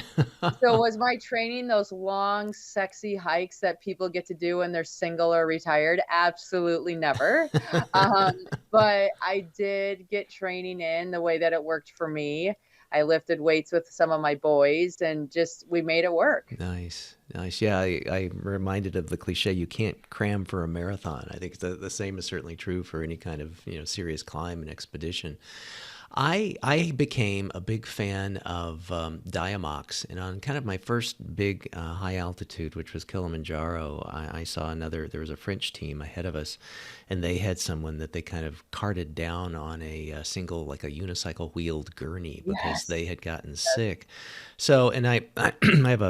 so was my training those long, sexy hikes that people get to do when they're single or retired? Absolutely never. Um, but I did get training in the way that it worked for me. I lifted weights with some of my boys and just we made it work. Nice. Nice. Yeah, I'm reminded of the cliche, you can't cram for a marathon. I think the same is certainly true for any kind of, serious climb and expedition. I became a big fan of Diamox, and on kind of my first big high altitude, which was Kilimanjaro, I saw there was a French team ahead of us, and they had someone that they kind of carted down on a single, like a unicycle wheeled gurney because Yes. they had gotten sick. So, and I, I have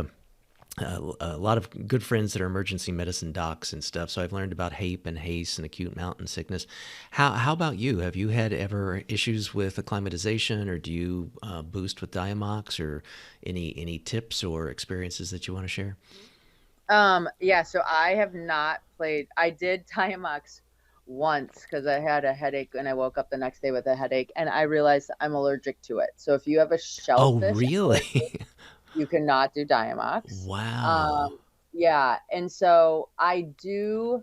a lot of good friends that are emergency medicine docs and stuff. So I've learned about HAPE and HACE and acute mountain sickness. How about you? Have you had ever issues with acclimatization, or do you boost with Diamox, or any tips or experiences that you want to share? Yeah, so I have not played. I did Tiamox once because I had a headache and I woke up the next day with a headache and I realized I'm allergic to it. So if you have a Oh, shellfish allergy, really? you cannot do Diamox. Wow. Yeah, and so I do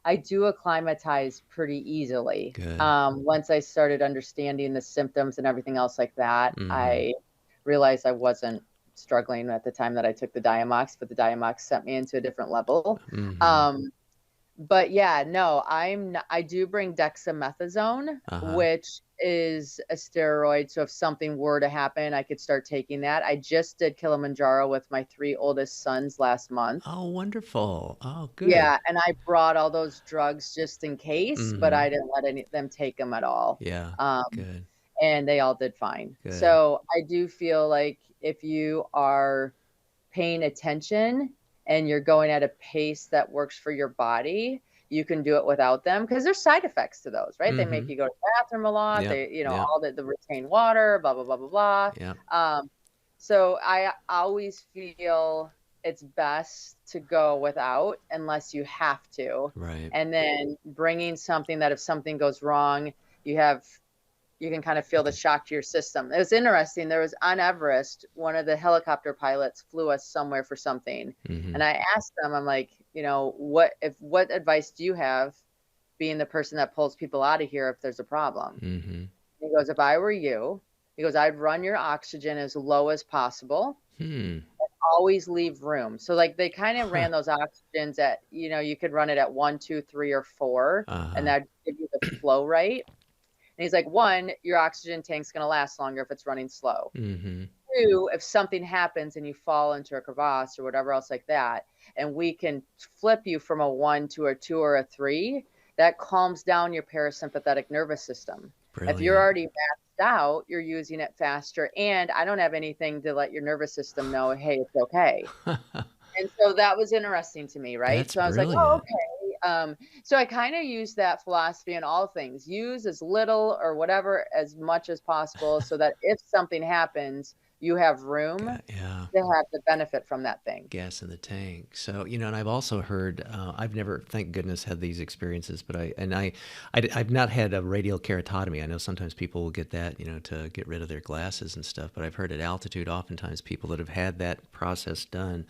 acclimatize pretty easily. Good. Once I started understanding the symptoms and everything else like that, Mm-hmm. I realized I wasn't struggling at the time that I took the Diamox, but the Diamox sent me into a different level. Mm-hmm. Um, but yeah, no, I do bring dexamethasone, Uh-huh. which is a steroid. So if something were to happen, I could start taking that. I just did Kilimanjaro with my 3 oldest sons last month. Oh, wonderful. Oh, good. Yeah, and I brought all those drugs just in case, but Mm-hmm. I didn't let any them take them at all. Yeah. Um, Good. and they all did fine. Good. So I do feel like if you are paying attention and you're going at a pace that works for your body, you can do it without them because there's side effects to those, right? They make Mm-hmm. you go to the bathroom a lot. Yep. They, Yep. all the retained water, blah, blah, blah, blah, blah. Yep. So I always feel it's best to go without unless you have to. Right. And then bringing something that if something goes wrong, you have you can kind of feel the shock to your system. It was interesting. There was on Everest, one of the helicopter pilots flew us somewhere for something. Mm-hmm. And I asked them, I'm like, what advice do you have being the person that pulls people out of here if there's a problem? Mm-hmm. He goes, if I were you, he goes, I'd run your oxygen as low as possible. Hmm. Always leave room. So like they kind of Huh. ran those oxygens at, you could run it at 1, 2, 3, or 4, and Uh-huh. that'd give you the flow rate. And he's like, one, your oxygen tank's going to last longer if it's running slow. Mm-hmm. Two, if something happens and you fall into a crevasse or whatever else like that, and we can flip you from a 1 to a 2 or a 3, that calms down your parasympathetic nervous system. If you're Brilliant. already maxed out, you're using it faster. And I don't have anything to let your nervous system know, hey, it's okay. And so that was interesting to me, right? That's So I was like, oh, brilliant. okay. So I kind of use that philosophy in all things. Use as little or whatever as much as possible so that if something happens, you have room Yeah. to have the benefit from that thing. Gas in the tank. So, and I've also heard, I've never, thank goodness, had these experiences, but I've not had a radial keratotomy. I know sometimes people will get that, to get rid of their glasses and stuff, but I've heard at altitude, oftentimes people that have had that process done,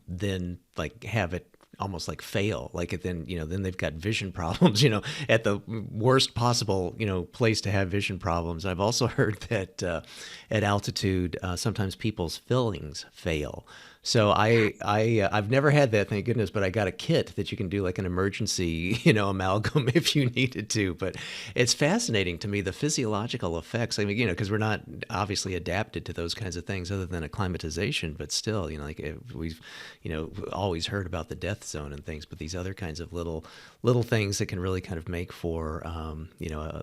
then like have it almost like fail, like it then they've got vision problems, at the worst possible place to have vision problems. I've also heard that at altitude sometimes people's fillings fail. So I've never had that, thank goodness, but I got a kit that you can do like an emergency amalgam if you needed to. But it's fascinating to me, the physiological effects. I mean, because we're not obviously adapted to those kinds of things other than acclimatization, but still, like we've always heard about the death zone and things, but these other kinds of little things that can really kind of make for a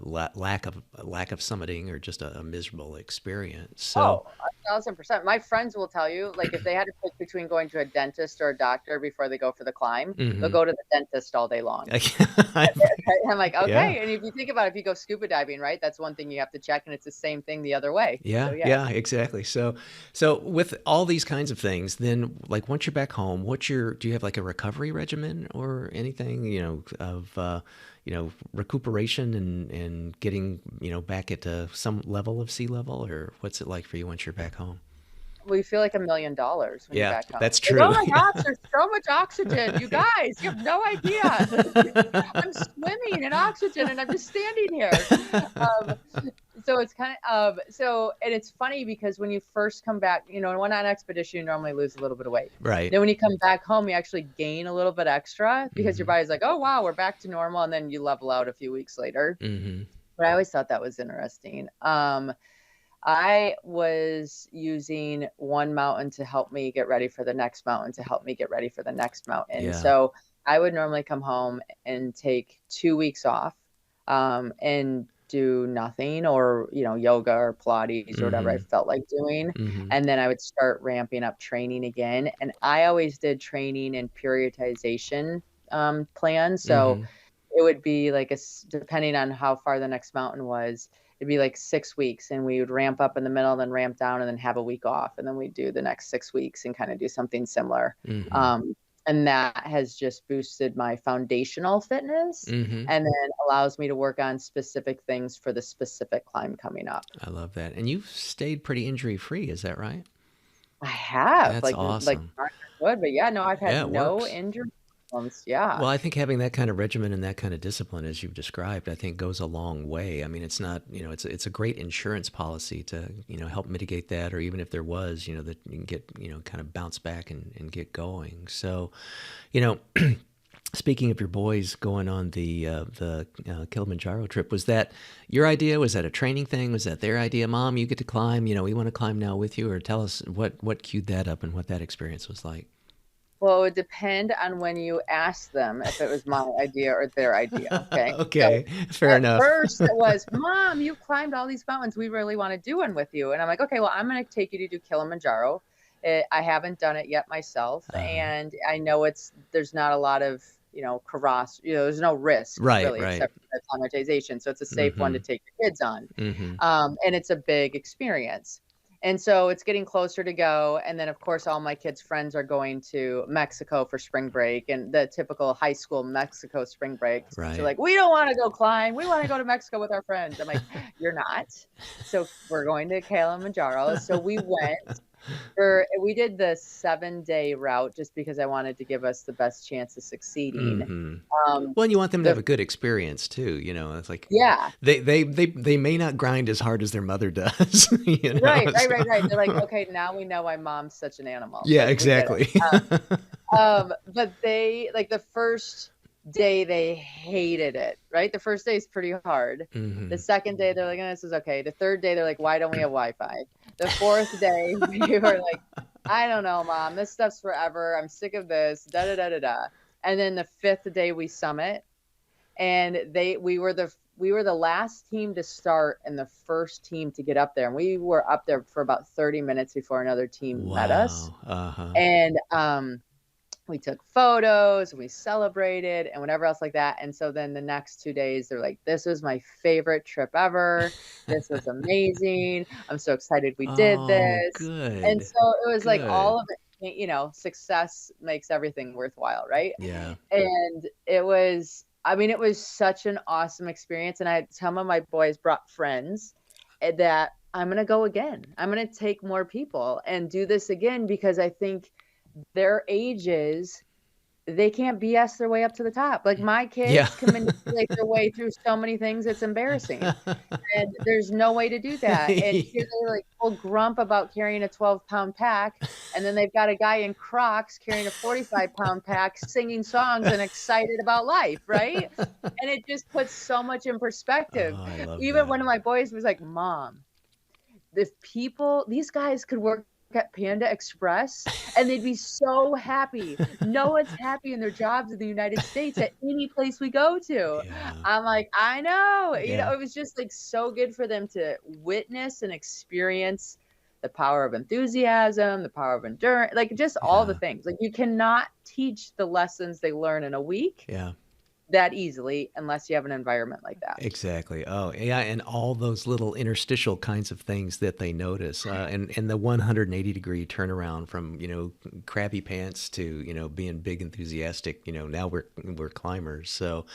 lack of summiting or just a miserable experience. So Oh, 1,000%. My friends will tell you, like, if they had to pick between going to a dentist or a doctor before they go for the climb, they'll mhm. go to the dentist all day long. I'm like, Yeah. okay. And if you think about it, if you go scuba diving, right, that's one thing you have to check, and it's the same thing the other way. So Yeah, yeah. yeah, exactly. So with all these kinds of things, then like once you're back home, do you have like a recovery regimen or anything, of recuperation and getting, back at some level of sea level, or what's it like for you once you're back home? We feel like $1,000,000 when you're Yeah, back home. that's Like, oh true. my gosh, there's so much oxygen. You guys, you have no idea. I'm swimming in oxygen and I'm just standing here. Um, so it's kind of and it's funny because when you first come back, when on an expedition, you normally lose a little bit of weight. Right. Then when you come back home, you actually gain a little bit extra because your Hmm. body's like, oh wow, we're back to normal, and then you level out a few weeks later. Hmm. But I always thought that was interesting. I was using one mountain to help me get ready for the next mountain to help me get ready for the next mountain. Yeah. So I would normally come home and take 2 weeks off, and do nothing, or, yoga or Pilates or whatever I felt like doing. And then I would start ramping up training again. And I always did training and periodization plans. So it would be like depending on how far the next mountain was, it'd be like 6 weeks, and we would ramp up in the middle, then ramp down, and then have a week off. And then we'd do the next 6 weeks and kind of do something similar. And that has just boosted my foundational fitness and then allows me to work on specific things for the specific climb coming up. I love that. And you've stayed pretty injury-free, is that right? I have. That's awesome. Good, but yeah, no, I've had no works. injury problems. Yeah. Well, I think having that kind of regimen and that kind of discipline, as you've described, I think goes a long way. I mean, it's not, it's a great insurance policy to, help mitigate that, or even if there was, that you can get, kind of bounce back and get going. So, speaking of your boys going on the Kilimanjaro trip, was that your idea? Was that a training thing? Was that their idea? Mom, you get to climb, we want to climb now with you, or tell us what cued that up and what that experience was like. Well, it would depend on when you asked them if it was my idea or their idea. Okay. Okay. Fair enough. At first it was, Mom, you climbed all these mountains. We really want to do one with you. And I'm like, okay, well, I'm going to take you to do Kilimanjaro. I haven't done it yet myself. And I know there's not a lot of, there's no risk really, except for acclimatization. So it's a safe one to take your kids on. And it's a big experience. And so it's getting closer to go. And then, of course, all my kids' friends are going to Mexico for spring break, and the typical high school Mexico spring break. Right. So like, we don't want to go climb. We want to go to Mexico with our friends. I'm like, you're not. So we're going to Kilimanjaro. So we went. We did the 7-day route just because I wanted to give us the best chance of succeeding. Well, and you want them to have a good experience too. It's like, yeah, they may not grind as hard as their mother does. Right. They're like, okay, now we know why Mom's such an animal. Yeah, like, exactly. But they the first day they hated it. Right, the first day is pretty hard. The second day they're like, oh, this is okay. The third day they're like, why don't we have Wi-Fi? The fourth day we were like, I don't know, Mom, this stuff's forever. I'm sick of this. Da da da da da. And then the fifth day we summit, and we were the last team to start and the first team to get up there. And we were up there for about 30 minutes before another team met us. And we took photos and we celebrated and whatever else like that. And so then the next 2 days, they're like, this was my favorite trip ever. This was amazing. I'm so excited we did this. Good. And so it was like all of it, success makes everything worthwhile, right? Yeah. And it was such an awesome experience. And I had some of my boys brought friends that I'm going to go again. I'm going to take more people and do this again, because I think their ages, they can't BS their way up to the top. Like my kids can manipulate their way through so many things. It's embarrassing. And there's no way to do that. And here they're like full grump about carrying a 12-pound pack. And then they've got a guy in Crocs carrying a 45-pound pack, singing songs and excited about life. Right. And it just puts so much in perspective. Even one of my boys was like, Mom, if these guys could work at Panda Express and they'd be so happy. No one's happy in their jobs in the United States at any place we go to. I'm like, I know. It was just like so good for them to witness and experience the power of enthusiasm, the power of endurance, like just all the things. Like you cannot teach the lessons they learn in a week that easily unless you have an environment like that. Exactly. Oh, yeah. And all those little interstitial kinds of things that they notice, and the 180-degree turnaround from, crabby pants to, being big, enthusiastic, now we're climbers. So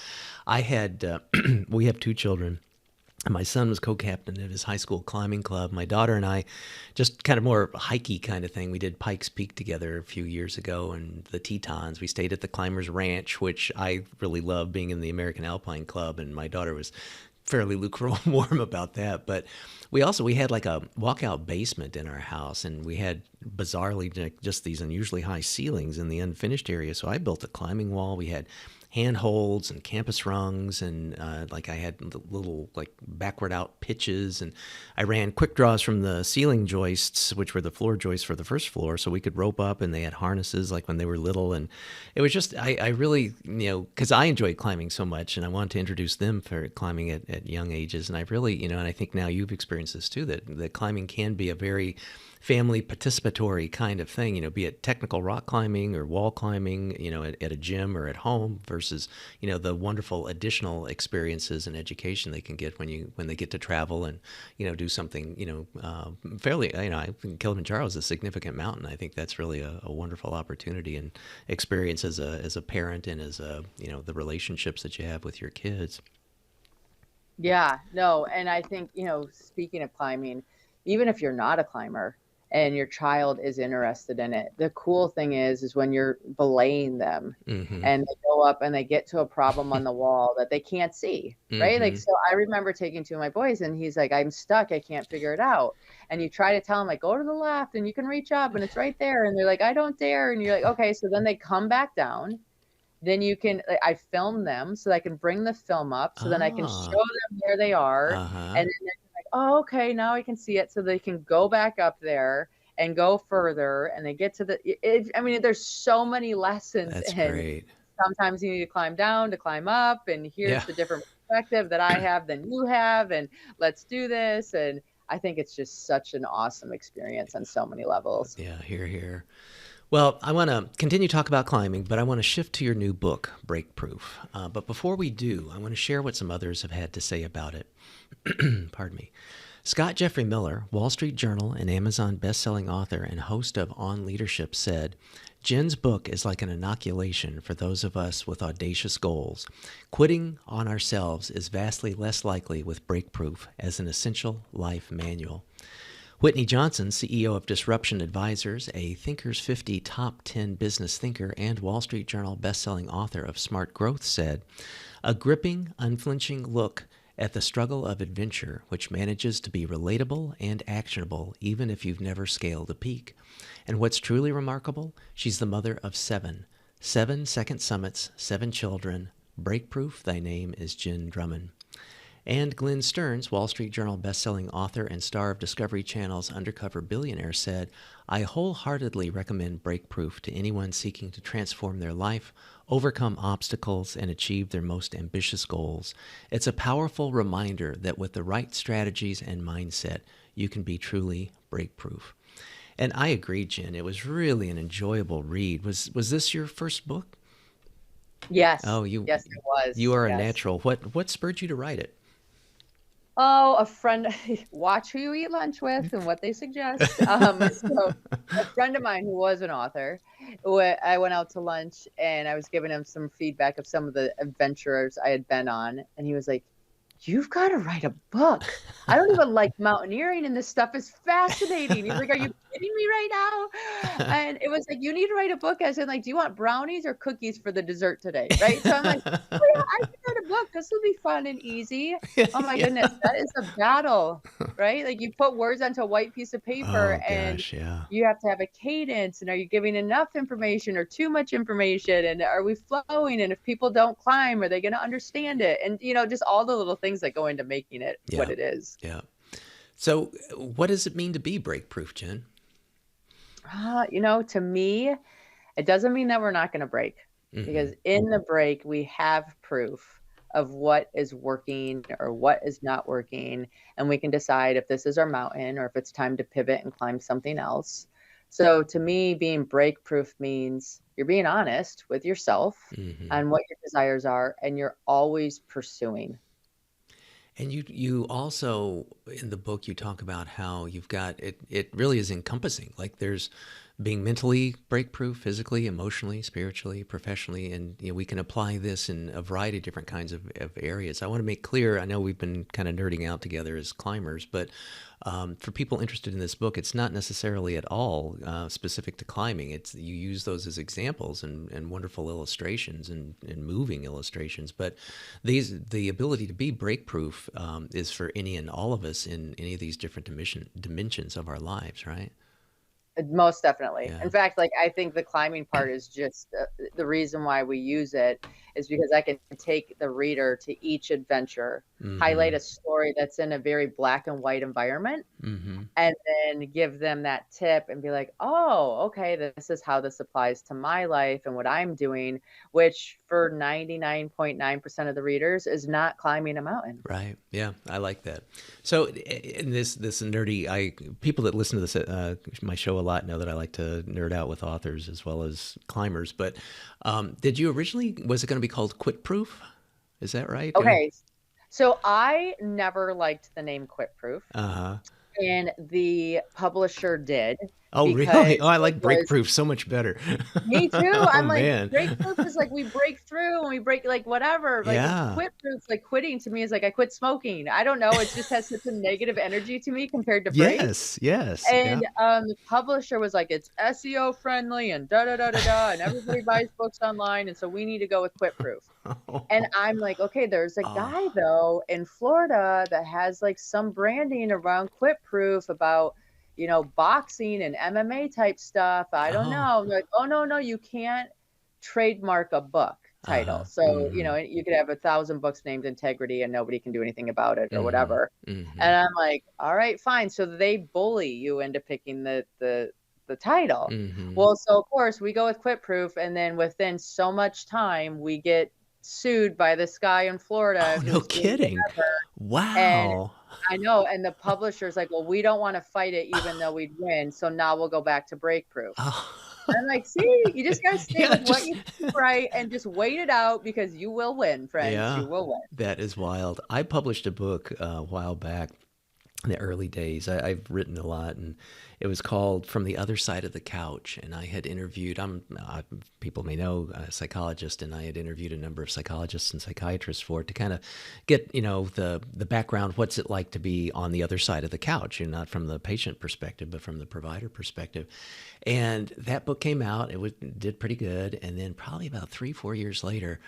I had, we have 2 children. My son was co-captain of his high school climbing club. My daughter and I, just kind of more hikey kind of thing. We did Pikes Peak together a few years ago, and the Tetons. We stayed at the Climbers Ranch, which I really love, being in the American Alpine Club, and my daughter was fairly lukewarm about that. But we had like a walkout basement in our house, and we had bizarrely just these unusually high ceilings in the unfinished area. So I built a climbing wall. We had handholds and campus rungs, and like I had little like backward out pitches, and I ran quick draws from the ceiling joists, which were the floor joists for the first floor, so we could rope up, and they had harnesses like when they were little, and it was just I really because I enjoyed climbing so much, and I wanted to introduce them for climbing at young ages, and I really and I think now you've experienced this too, that climbing can be a very family participatory kind of thing, be it technical rock climbing or wall climbing, at a gym or at home versus, the wonderful additional experiences and education they can get when they get to travel and, do something, fairly, I think Kilimanjaro is a significant mountain. I think that's really a wonderful opportunity and experience as a parent and as the relationships that you have with your kids. Yeah, no. And I think, speaking of climbing, even if you're not a climber and your child is interested in it, the cool thing is when you're belaying them Mm-hmm. and they go up and they get to a problem on the wall that they can't see, right? Mm-hmm. Like, so I remember taking two of my boys and he's like, I'm stuck. I can't figure it out. And you try to tell them, like, go to the left and you can reach up and it's right there. And they're like, I don't dare. And you're like, okay. So then they come back down. Then I film them so I can bring the film up so then I can show them where they are. Uh-huh. And then they're like, oh, okay, now I can see it. So they can go back up there and go further. And they get to there's so many lessons. That's and great. Sometimes you need to climb down to climb up. And here's the different perspective that I have than you have. And let's do this. And I think it's just such an awesome experience on so many levels. Yeah, here. Well, I want to continue to talk about climbing, but I want to shift to your new book, BreakProof. But before we do, I want to share what some others have had to say about it. Pardon me. Scott Jeffrey Miller, Wall Street Journal and Amazon best-selling author and host of On Leadership, said, Jenn's book is like an inoculation for those of us with audacious goals. Quitting on ourselves is vastly less likely with BreakProof as an essential life manual. Whitney Johnson, CEO of Disruption Advisors, a Thinkers 50 top 10 business thinker and Wall Street Journal bestselling author of Smart Growth, said, a gripping, unflinching look at the struggle of adventure, which manages to be relatable and actionable even if you've never scaled a peak. And what's truly remarkable, she's the mother of 7 second summits, 7 children. BreakProof, thy name is Jenn Drummond. And Glenn Stearns, Wall Street Journal bestselling author and star of Discovery Channel's Undercover Billionaire, said, I wholeheartedly recommend BreakProof to anyone seeking to transform their life, overcome obstacles, and achieve their most ambitious goals. It's a powerful reminder that with the right strategies and mindset, you can be truly breakproof. And I agree, Jenn. It was really an enjoyable read. Was this your first book? Yes. Oh, yes, it was. You are yes. a natural. What spurred you to write it? Oh, a friend, watch who you eat lunch with and what they suggest. So a friend of mine who was an author, I went out to lunch and I was giving him some feedback of some of the adventures I had been on. And he was like, you've got to write a book. I don't even like mountaineering and this stuff is fascinating. He's like, are you kidding me right now? And it was like, you need to write a book as in like, do you want brownies or cookies for the dessert today? Right. So I'm like, oh, yeah, I can write a book. This will be fun and easy. Oh my goodness. That is a battle, right? Like you put words onto a white piece of paper and you have to have a cadence. And are you giving enough information or too much information? And are we flowing? And if people don't climb, are they going to understand it? And, just all the little things that go into making it what it is. Yeah. So what does it mean to be breakproof, Jenn? To me, it doesn't mean that we're not going to break because in the break, we have proof of what is working or what is not working. And we can decide if this is our mountain or if it's time to pivot and climb something else. So to me, being breakproof means you're being honest with yourself on what your desires are, and you're always pursuing. And you also, in the book, you talk about how you've got, it really is encompassing. Like there's being mentally breakproof, physically, emotionally, spiritually, professionally, and we can apply this in a variety of different kinds of areas. I want to make clear, I know we've been kind of nerding out together as climbers, but for people interested in this book, it's not necessarily at all specific to climbing. You use those as examples and wonderful illustrations and moving illustrations. But the ability to be breakproof is for any and all of us in any of these different dimensions of our lives, right? Most definitely. Yeah. In fact, like I think the climbing part is just the reason why we use it is because I can take the reader to each adventure, highlight Mm-hmm. a story that's in a very black and white environment, Mm-hmm. and then give them that tip and be like, "Oh, okay, this is how this applies to my life and what I'm doing," which for 99.9% of the readers is not climbing a mountain. Right. Yeah, I like that. So, in this nerdy, people that listen to this my show a lot know that I like to nerd out with authors as well as climbers. But did you originally, was it going to be called Quit Proof? Is that right? Okay. So I never liked the name Quit Proof. Uh-huh. And the publisher did Oh, because really? Oh, I it like was BreakProof so much better. me too. Oh I'm like, man. breakproof is like we break through and we break like whatever. Like Yeah. quit proof, like quitting to me is like I quit smoking. I don't know. It just has such a negative energy to me compared to break. Yes. Yes. And Yeah. the publisher was like, it's SEO friendly and da da da da da, and everybody buys books online, and so we need to go with quit proof. And I'm like, okay, there's a Oh. guy though in Florida that has like some branding around quit proof about, boxing and MMA type stuff. I don't Oh. know. I'm like, oh no, you can't trademark a book Uh-huh. title. So, Mm-hmm. you could have 1,000 books named Integrity and nobody can do anything about it or Mm-hmm. whatever. Mm-hmm. And I'm like, all right, fine. So they bully you into picking the title. Mm-hmm. Well, so of course we go with quit proof, and then within so much time we get sued by this guy in Florida Oh, no who's doing kidding. whatever. And Wow. I know, and the publisher's like, well, we don't want to fight it even though we'd win. So now we'll go back to break proof. Oh. And I'm like, see, you just gotta stay Yeah, with what just you think is right and just wait it out because you will win, friends. yeah, You will win. that is wild. I published a book a while back in the early days. I've written a lot, and it was called From the Other Side of the Couch. And I had interviewed, people may know, a psychologist, and I had interviewed a number of psychologists and psychiatrists for it to kind of get, the background. What's it like to be on the other side of the couch? And not from the patient perspective, but from the provider perspective. And that book came out. Did pretty good. And then probably about 3-4 years later,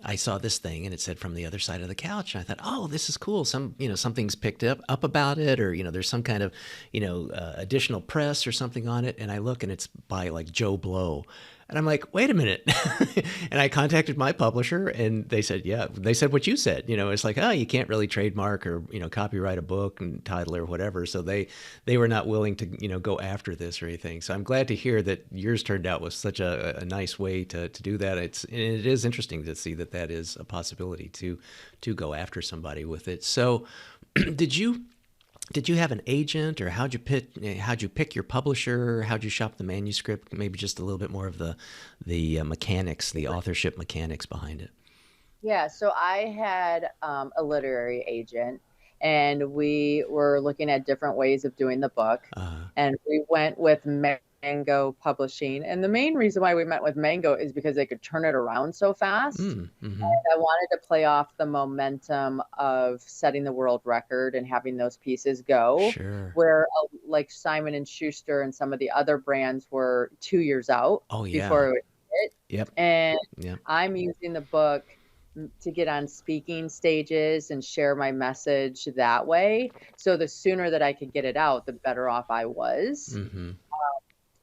I saw this thing and it said From the Other Side of the Couch. And I thought, oh, this is cool. Something's picked up about it, or, there's some kind of, additional press or something on it. And I look and it's by like Joe Blow. And I'm like, wait a minute. And I contacted my publisher and they said, yeah, they said what you said. It's like, oh, you can't really trademark or, copyright a book and title or whatever. So they were not willing to, go after this or anything. So I'm glad to hear that yours turned out with such a nice way to do that. It is interesting to see that is a possibility to go after somebody with it. So did you have an agent, or how'd you pick your publisher? How'd you shop the manuscript? Maybe just a little bit more of the mechanics, the authorship mechanics behind it. Yeah, so I had a literary agent, and we were looking at different ways of doing the book, Uh, and we went with Mango Publishing. And the main reason why we went with Mango is because they could turn it around so fast. mm-hmm. And I wanted to play off the momentum of setting the world record and having those pieces go, Sure. where like Simon and Schuster and some of the other brands were 2 years out Oh before yeah. it would hit. Yep. And Yep. I'm using the book to get on speaking stages and share my message that way. So the sooner that I could get it out, the better off I was. Mm-hmm.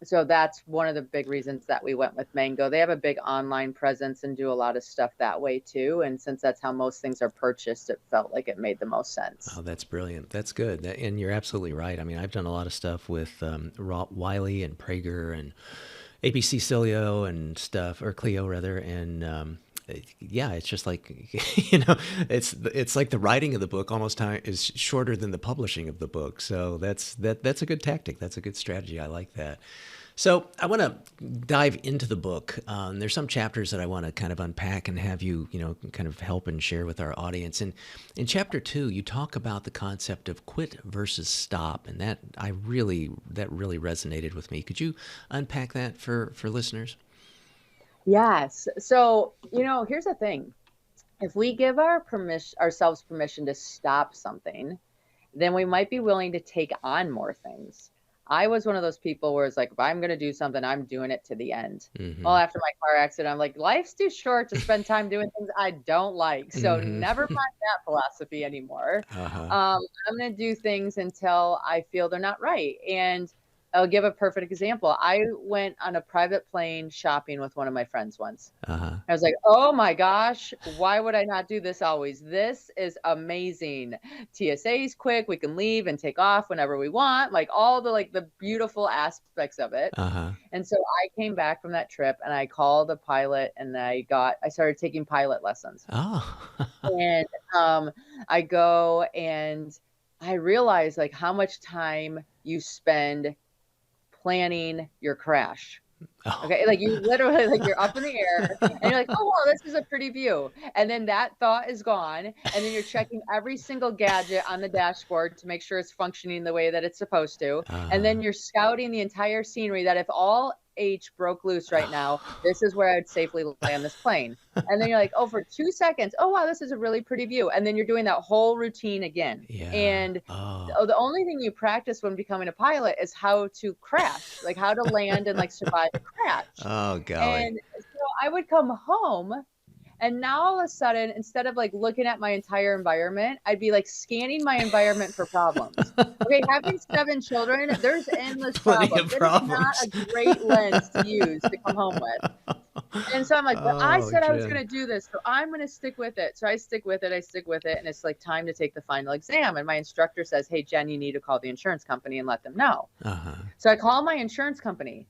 So that's one of the big reasons that we went with Mango. They have a big online presence and do a lot of stuff that way too. And since that's how most things are purchased, it felt like it made the most sense. Oh, that's brilliant. That's good. And you're absolutely right. I mean, I've done a lot of stuff with Wiley and Prager and ABC Cilio and stuff, or Clio rather, and yeah, it's just like it's like the writing of the book almost is shorter than the publishing of the book. So that's a good tactic. That's a good strategy. I like that. So I want to dive into the book. There's some chapters that I want to kind of unpack and have you, kind of help and share with our audience. And in chapter 2, you talk about the concept of quit versus stop, and that really resonated with me. Could you unpack that for listeners? Yes. So, here's the thing. If we give ourselves permission to stop something, then we might be willing to take on more things. I was one of those people where it's like, if I'm going to do something, I'm doing it to the end. Mm-hmm. Well, after my car accident, I'm like, life's too short to spend time doing things I don't like. So Mm-hmm. never mind that philosophy anymore. Uh-huh. I'm going to do things until I feel they're not right. And I'll give a perfect example. I went on a private plane shopping with one of my friends once. Uh-huh. I was like, oh my gosh, why would I not do this always? This is amazing. TSA is quick. We can leave and take off whenever we want. Like all the beautiful aspects of it. Uh-huh. And so I came back from that trip and I called a pilot and I started taking pilot lessons. Oh. And I go and I realized like how much time you spend planning your crash. Oh. Okay, like you literally, like you're up in the air and you're like, oh wow, this is a pretty view. And then that thought is gone. And then you're checking every single gadget on the dashboard to make sure it's functioning the way that it's supposed to. And then you're scouting the entire scenery that if all H broke loose right now, this is where I'd safely land this plane. And then you're like, oh, for 2 seconds, oh wow, this is a really pretty view. And then you're doing that whole routine again. Yeah. And the only thing you practice when becoming a pilot is how to crash, like how to land and like survive a crash. Oh, golly. And so I would come home and now all of a sudden, instead of like looking at my entire environment, I'd be like scanning my environment for problems. Okay, having 7 children, there's endless problems. It is not a great lens to use to come home with. And so I'm like, but I said I was going to do this, so I'm going to stick with it. So I stick with it, and it's like time to take the final exam. And my instructor says, hey, Jen, you need to call the insurance company and let them know. So I call my insurance company.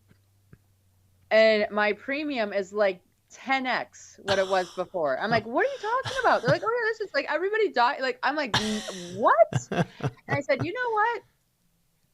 And my premium is like 10x what it was before. I'm like, what are you talking about? They're like, oh yeah, this is like everybody died. Like, I'm like, what? And I said, you know what?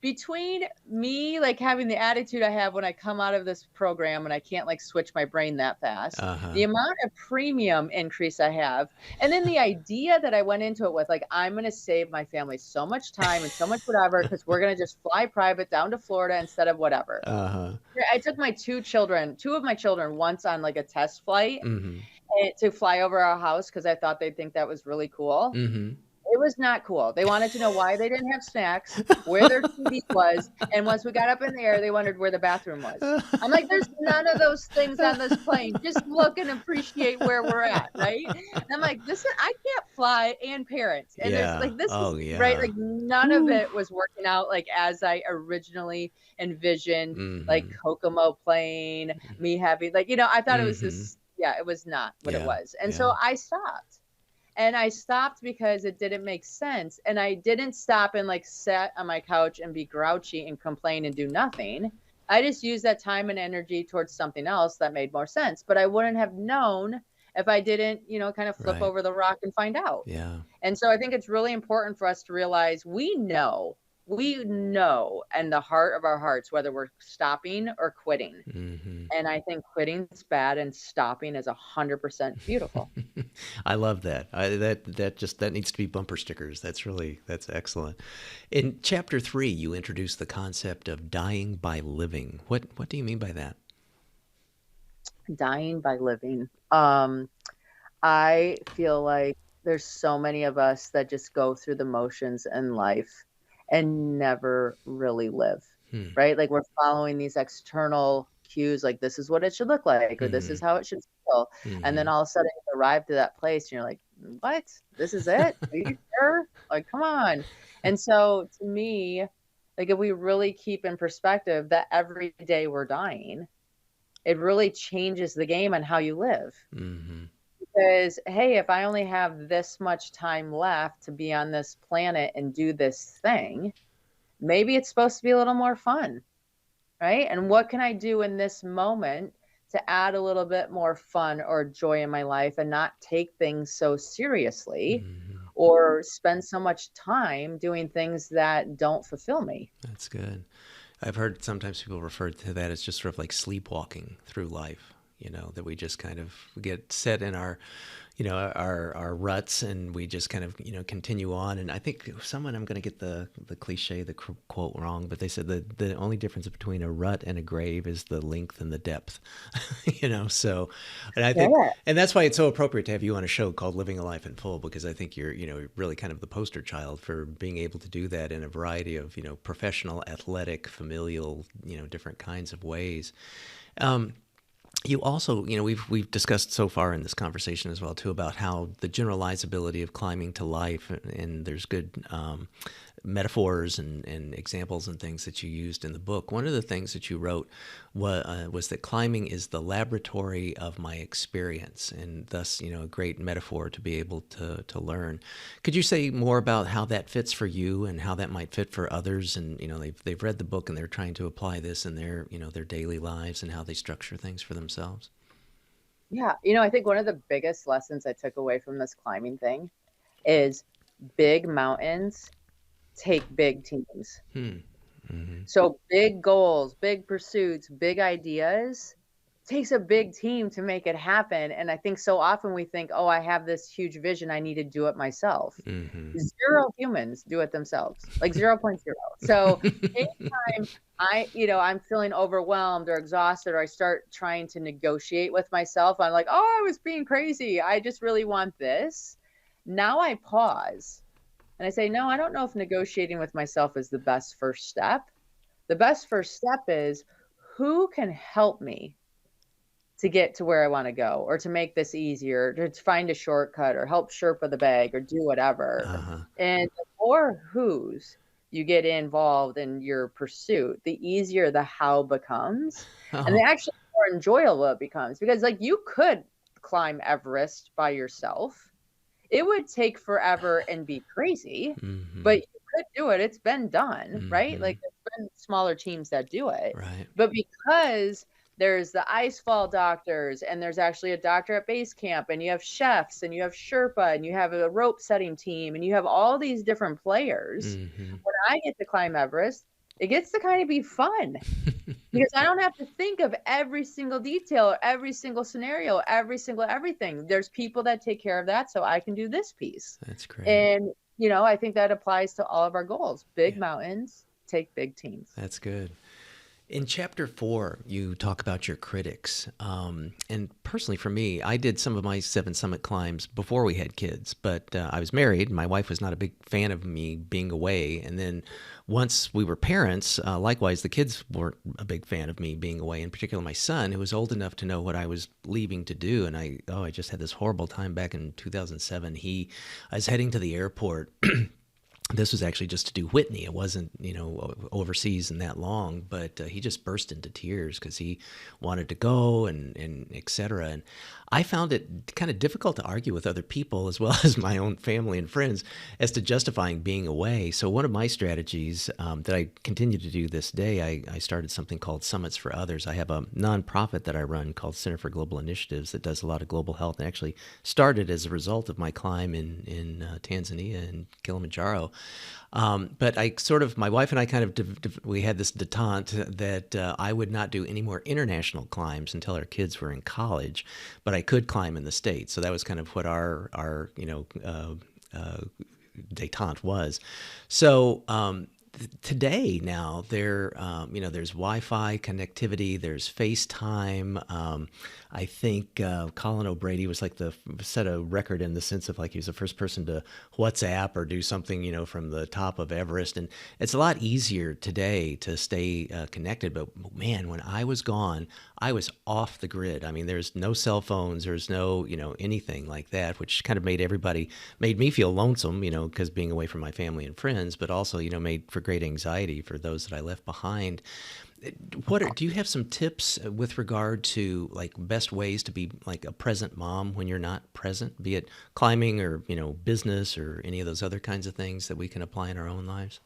Between me like having the attitude I have when I come out of this program and I can't like switch my brain that fast, the amount of premium increase I have, and then the idea that I went into it with, like, I'm going to save my family so much time and so much whatever because we're going to just fly private down to Florida instead of whatever. I took my 2 of my children once on like a test flight to fly over our house because I thought they'd think that was really cool. It was not cool. They wanted to know why they didn't have snacks, where their TV was, and once we got up in the air, they wondered where the bathroom was. I'm like, there's none of those things on this plane. Just look and appreciate where we're at, right? And I'm like, I can't fly and parent. And there's like this is right. Like none of it was working out like as I originally envisioned, like Kokomo plane, me having like, I thought it was this, it was not what it was. And so I stopped. And I stopped because it didn't make sense. And I didn't stop and like sit on my couch and be grouchy and complain and do nothing. I just used that time and energy towards something else that made more sense. But I wouldn't have known if I didn't, kind of flip over the rock and find out. Yeah. And so I think it's really important for us to realize we know in the heart of our hearts whether we're stopping or quitting. And I think quitting's bad and stopping is 100% beautiful. I love that. That needs to be bumper stickers. That's excellent. In chapter 3, you introduce the concept of dying by living. What do you mean by that? Dying by living. I feel like there's so many of us that just go through the motions in life and never really live, right? Like we're following these external cues, like this is what it should look like, or this is how it should feel. And then all of a sudden you arrive to that place and you're like, what? This is it? Are you sure? Like, come on. And so to me, like if we really keep in perspective that every day we're dying, it really changes the game on how you live. Because, hey, if I only have this much time left to be on this planet and do this thing, maybe it's supposed to be a little more fun, right? And what can I do in this moment to add a little bit more fun or joy in my life and not take things so seriously or spend so much time doing things that don't fulfill me? That's good. I've heard sometimes people refer to that as just sort of like sleepwalking through life. That we just kind of get set in our ruts and we just kind of, continue on. And I think I'm going to get the cliche, the quote wrong, but they said the only difference between a rut and a grave is the length and the depth, so, and I think, and that's why it's so appropriate to have you on a show called Living a Life in Full, because I think you're, really kind of the poster child for being able to do that in a variety of, professional, athletic, familial, different kinds of ways. You also, we've discussed so far in this conversation as well, too, about how the generalizability of climbing to life, and there's good metaphors and examples and things that you used in the book. One of the things that you wrote was that climbing is the laboratory of my experience, and thus, a great metaphor to be able to learn. Could you say more about how that fits for you and how that might fit for others? And they've read the book and they're trying to apply this in their their daily lives and how they structure things for themselves. Yeah. I think one of the biggest lessons I took away from this climbing thing is big mountains take big teams. Mm-hmm. So big goals, big pursuits, big ideas takes a big team to make it happen. And I think so often we think, oh, I have this huge vision, I need to do it myself. Mm-hmm. Zero humans do it themselves, like 0.0. So anytime I'm feeling overwhelmed or exhausted, or I start trying to negotiate with myself, I'm like, oh, I was being crazy, I just really want this. Now I pause and I say, no, I don't know if negotiating with myself is the best first step. The best first step is, who can help me to get to where I want to go, or to make this easier, to find a shortcut, or help Sherpa the bag, or do whatever. Uh-huh. And the more who's you get involved in your pursuit, the easier the how becomes. And the actually more enjoyable it becomes, because you could climb Everest by yourself. It would take forever and be crazy, Mm-hmm. but you could do it. It's been done, Mm-hmm. right? There's been smaller teams that do it. Right. But because there's the icefall doctors, and there's actually a doctor at base camp, and you have chefs, and you have Sherpa, and you have a rope setting team, and you have all these different players. Mm-hmm. When I get to climb Everest, it gets to kind of be fun because I don't have to think of every single detail, every single scenario, every single everything. There's people that take care of that, so I can do this piece. That's great. And, I think that applies to all of our goals. Big mountains take big teams. That's good. In chapter 4, you talk about your critics. And personally for me, I did some of my 7 summit climbs before we had kids, but I was married. My wife was not a big fan of me being away. And then once we were parents, likewise, the kids weren't a big fan of me being away, in particular my son, who was old enough to know what I was leaving to do. And I just had this horrible time back in 2007. I was heading to the airport. This was actually just to do Whitney. It wasn't, overseas and that long, but he just burst into tears because he wanted to go and et cetera. And I found it kind of difficult to argue with other people, as well as my own family and friends, as to justifying being away. So one of my strategies that I continue to do this day, I started something called Summits for Others. I have a nonprofit that I run called Center for Global Initiatives that does a lot of global health, and actually started as a result of my climb in Tanzania and Kilimanjaro. But my wife and I we had this detente that I would not do any more international climbs until our kids were in college, but I could climb in the States. So that was kind of what our detente was. So today now there's Wi-Fi connectivity, there's FaceTime. I think Colin O'Brady was set a record in the sense of he was the first person to WhatsApp or do something from the top of Everest, and it's a lot easier today to stay connected. But man, when I was gone, I was off the grid. I mean, there's no cell phones, there's no anything like that, which kind of made me feel lonesome, because being away from my family and friends, but also made for great anxiety for those that I left behind. Do you have some tips with regard to best ways to be a present mom when you're not present, be it climbing or business or any of those other kinds of things that we can apply in our own lives?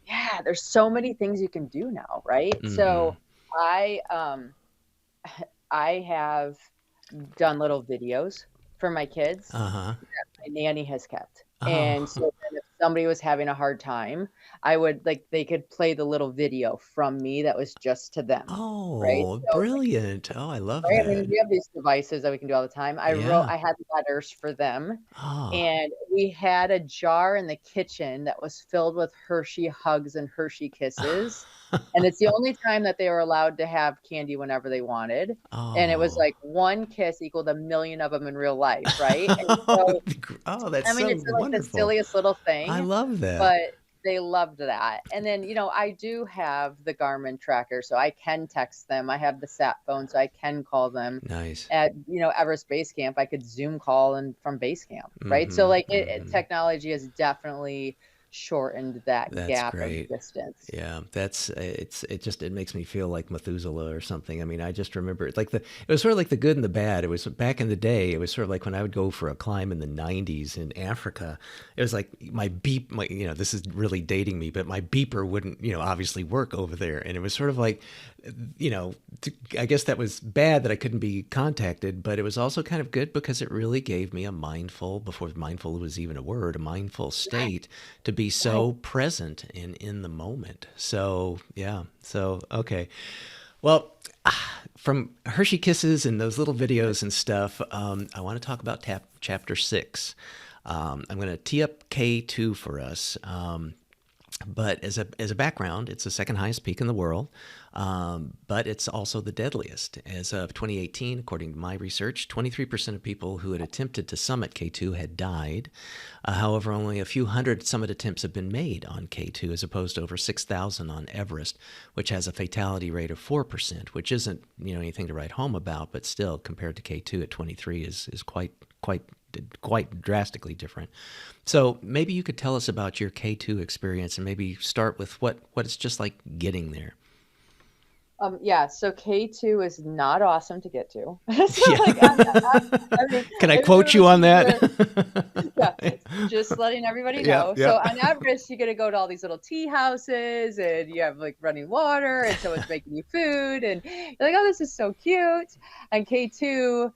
Yeah, there's so many things you can do now, right? Mm-hmm. So I have done little videos for my kids that my nanny has kept. And so if somebody was having a hard time, I would they could play the little video from me that was just to them. Oh, right? So, brilliant. Oh, I love right? that. I mean, we have these devices that we can do all the time. I had letters for them, and we had a jar in the kitchen that was filled with Hershey hugs and Hershey kisses. And it's the only time that they were allowed to have candy whenever they wanted. And it was one kiss equaled 1 million of them in real life, right? And so, that's it's wonderful. the silliest little thing. I love that. But they loved that. And then, I do have the Garmin tracker, so I can text them. I have the sat phone, so I can call them. Nice. At, Everest Base Camp, I could Zoom call from base camp, right? So technology has definitely shortened that That's gap of great. distance. Yeah, it makes me feel like Methuselah or something. I mean, I just remember it was sort of like the good and the bad. It was back in the day. It was sort of like when I would go for a climb in the '90s in Africa. It was like this is really dating me, but my beeper wouldn't, obviously work over there, and it was sort of like, I guess that was bad that I couldn't be contacted, but it was also kind of good because it really gave me a mindful, before mindful was even a word, a mindful state to be Right. so present and in the moment. So, yeah. So, okay. Well, from Hershey Kisses and those little videos and stuff, I want to talk about chapter 6. I'm going to tee up K2 for us. But as a background, it's the second highest peak in the world, but it's also the deadliest. As of 2018, according to my research, 23% of people who had attempted to summit K2 had died. However, only a few hundred summit attempts have been made on K2, as opposed to over 6,000 on Everest, which has a fatality rate of 4%, which isn't anything to write home about, but still, compared to K2 at 23 is quite drastically different. So maybe you could tell us about your K2 experience and maybe start with what it's just like getting there. Yeah, so K2 is not awesome to get to. Yeah. I mean, Can I if you're one quote of you those on people where, that? yeah, just letting everybody Yeah, know. yeah. So on Everest, you get to go to all these little tea houses and you have like running water and someone's making you food and you're like, oh, this is so cute. On K2,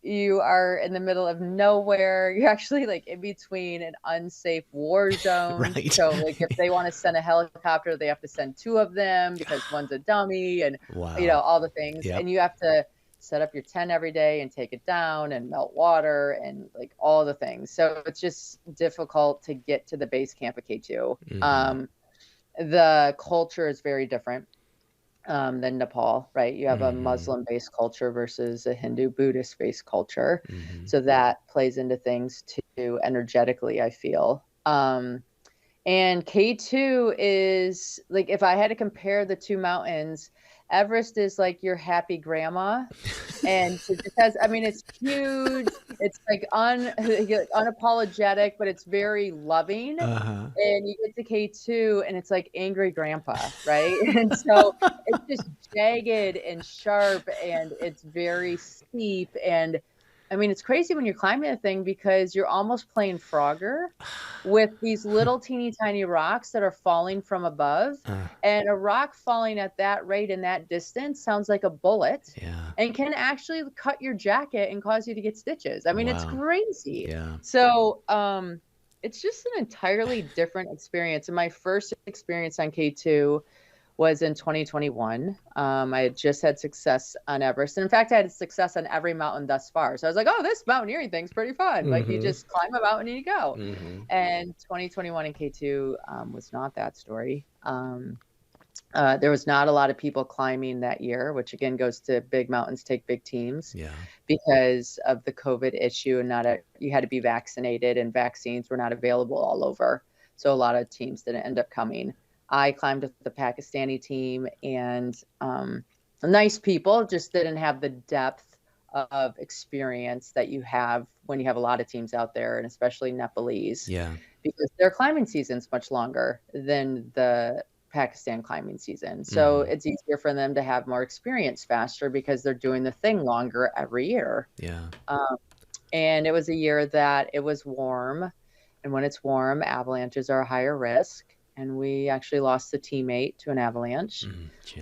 you are in the middle of nowhere. You're actually like in between an unsafe war zone. Right. So like if they want to send a helicopter, they have to send two of them because one's a dummy and Wow. all the things. Yep. And you have to set up your tent every day and take it down and melt water and like all the things. So it's just difficult to get to the base camp of K2. Mm-hmm. The culture is very different than Nepal, right? You have a Mm-hmm. Muslim-based culture versus a Hindu Buddhist-based culture. Mm-hmm. So that plays into things too energetically, I feel. And K2 is like, if I had to compare the two mountains, Everest is like your happy grandma. And so because, I mean, it's huge. It's like unapologetic, but it's very loving. Uh-huh. And you get to K2 and it's like angry grandpa, right? And so it's just jagged and sharp and it's very steep. And I mean, it's crazy when you're climbing a thing because you're almost playing Frogger with these little teeny tiny rocks that are falling from above. And a rock falling at that rate in that distance sounds like a bullet Yeah. and can actually cut your jacket and cause you to get stitches. I mean, it's Wow. crazy. Yeah. So, it's just an entirely different experience. And my first experience on K2 was in 2021. I had just had success on Everest. And in fact, I had success on every mountain thus far. So I was like, oh, this mountaineering thing's pretty fun. Like you just climb a mountain and you go. Mm-hmm. And 2021 and K2 was not that story. There was not a lot of people climbing that year, which again goes to big mountains take big teams. Yeah. Because of the COVID issue and you had to be vaccinated and vaccines were not available all over. So a lot of teams didn't end up coming. I climbed with the Pakistani team and nice people, just didn't have the depth of experience that you have when you have a lot of teams out there, and especially Nepalese. Yeah. Because their climbing season's much longer than the Pakistan climbing season. So it's easier for them to have more experience faster because they're doing the thing longer every year. Yeah. And it was a year that it was warm. And when it's warm, avalanches are a higher risk. And we actually lost a teammate to an avalanche, which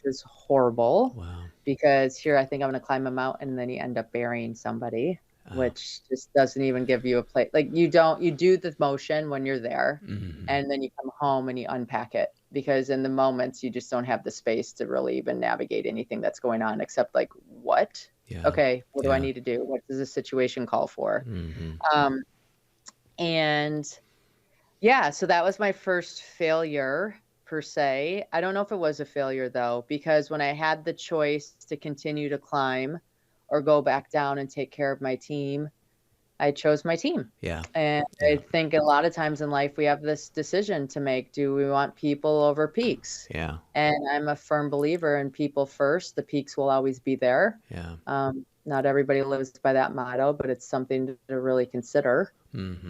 was horrible. Wow. Because here I think I'm going to climb a mountain and then you end up burying somebody, which just doesn't even give you a place. Like you do the motion when you're there and then you come home and you unpack it because in the moments you just don't have the space to really even navigate anything that's going on except like, what? Yeah. Okay, what do I need to do? What does the situation call for? And yeah, so that was my first failure per se. I don't know if it was a failure though, because when I had the choice to continue to climb or go back down and take care of my team, I chose my team. Yeah. And I think a lot of times in life we have this decision to make. Do we want people over peaks? Yeah. And I'm a firm believer in people first. The peaks will always be there. Yeah. Not everybody lives by that motto, but it's something to really consider,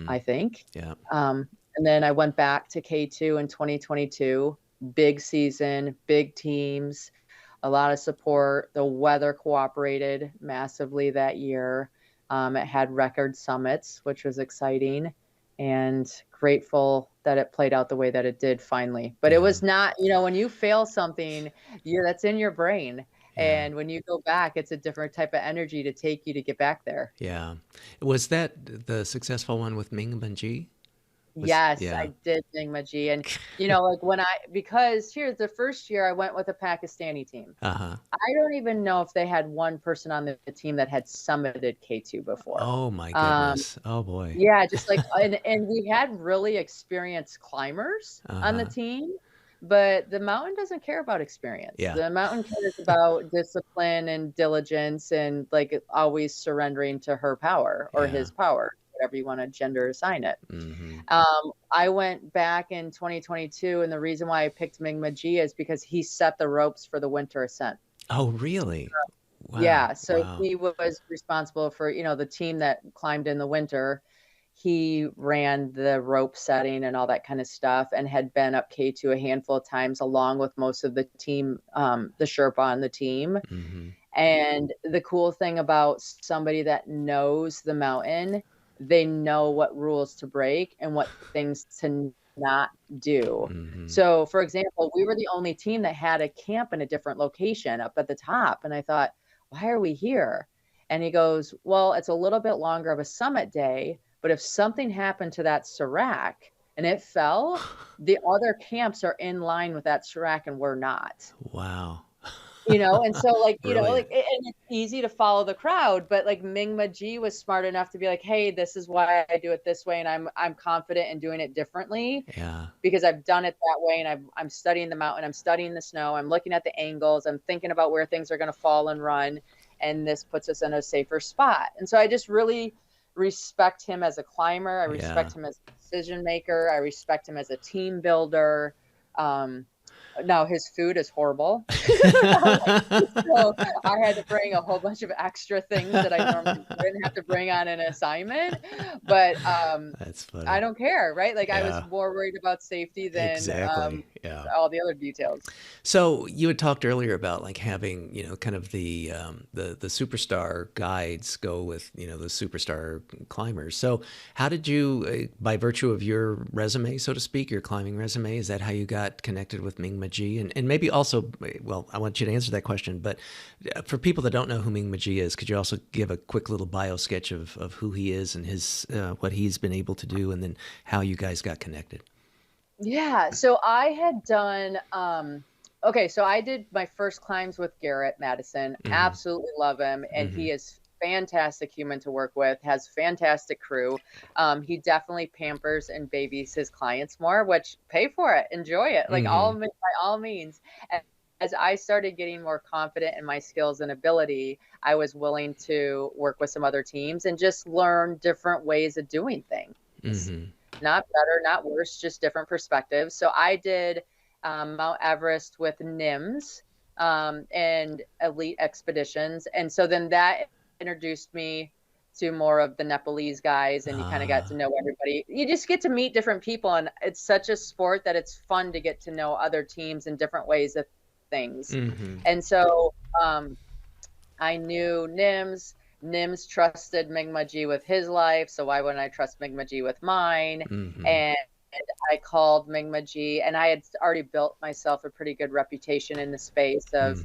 I think. Yeah. And then I went back to K2 in 2022. Big season, big teams, a lot of support. The weather cooperated massively that year. It had record summits, which was exciting, and grateful that it played out the way that it did finally. But it was not, when you fail something, that's in your brain. Yeah. And when you go back, it's a different type of energy to take you to get back there. Yeah. Was that the successful one with Ming Banji? Yes, Yeah. I did Mingmaji. And, because here's the first year I went with a Pakistani team. Uh-huh. I don't even know if they had one person on the team that had summited K2 before. Oh my goodness. Oh boy. Yeah, just like, and we had really experienced climbers on the team, but the mountain doesn't care about experience. Yeah. The mountain cares about discipline and diligence and like always surrendering to her power or his power, whatever you want to gender assign it. I went back in 2022, and the reason why I picked Mingmaji is because he set the ropes for the winter ascent. Oh, really? Wow. Yeah, so he was responsible for, the team that climbed in the winter. He ran the rope setting and all that kind of stuff, and had been up K2 a handful of times along with most of the team, the Sherpa on the team. And the cool thing about somebody that knows the mountain, they know what rules to break and what things to not do. So, for example, we were the only team that had a camp in a different location up at the top. And I thought, why are we here? And he goes, well, it's a little bit longer of a summit day, but if something happened to that serac and it fell, the other camps are in line with that serac and we're not. Wow. And so like, and Brilliant. it's easy to follow the crowd, but like Mingmaji was smart enough to be like, hey, this is why I do it this way. And I'm confident in doing it differently because I've done it that way. And I'm studying the mountain, I'm studying the snow, I'm looking at the angles, I'm thinking about where things are going to fall and run. And this puts us in a safer spot. And so I just really respect him as a climber. I respect him as a decision maker. I respect him as a team builder. Now his food is horrible. So I had to bring a whole bunch of extra things that I normally wouldn't have to bring on an assignment. But that's funny. I don't care, right? Like I was more worried about safety than all the other details. So you had talked earlier about like having, kind of the superstar guides go with, the superstar climbers. So how did you, by virtue of your resume, so to speak, your climbing resume, is that how you got connected with Mingmaji? And maybe also, well, I want you to answer that question, but for people that don't know who Mingmaji is, could you also give a quick little bio sketch of who he is and his what he's been able to do, and then how you guys got connected? Yeah, so I had done, so I did my first climbs with Garrett Madison. Absolutely love him. And he is fantastic human to work with, has fantastic crew. He definitely pampers and babies his clients more, which pay for it, enjoy it, like by all means. And as I started getting more confident in my skills and ability, I was willing to work with some other teams and just learn different ways of doing things. Not better, not worse, just different perspectives. So I did Mount Everest with NIMS and Elite Expeditions. And so then that introduced me to more of the Nepalese guys, and you kind of got to know everybody. You just get to meet different people, and it's such a sport that it's fun to get to know other teams and different ways of things. And so I knew NIMS. NIMS trusted Mingmaji with his life, so why wouldn't I trust Mingmaji with mine? And I called Mingmaji, and I had already built myself a pretty good reputation in the space of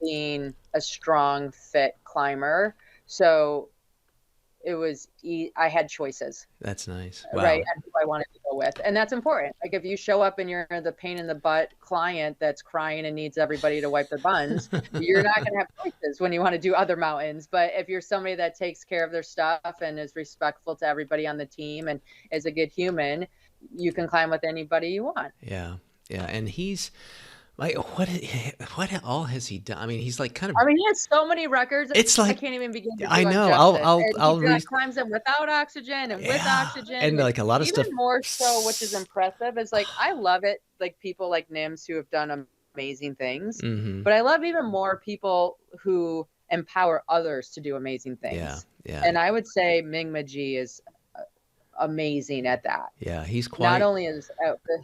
being a strong, fit climber. So it was, I had choices. That's nice. Wow. Right. And who I wanted to go with. And that's important. Like if you show up and you're the pain in the butt client that's crying and needs everybody to wipe their buns, you're not going to have choices when you want to do other mountains. But if you're somebody that takes care of their stuff and is respectful to everybody on the team and is a good human, you can climb with anybody you want. Yeah. Yeah. And he's like, what all has he done? I mean, he's like kind of. I mean, he has so many records. It's like I can't even begin to. I know. I'll he climbs them without oxygen and with oxygen, and like a lot of even stuff. More so, which is impressive, is like I love it. Like people like NIMS who have done amazing things, but I love even more people who empower others to do amazing things. Yeah. And I would say Mingmaji is amazing at that. Yeah, he's Not quite. only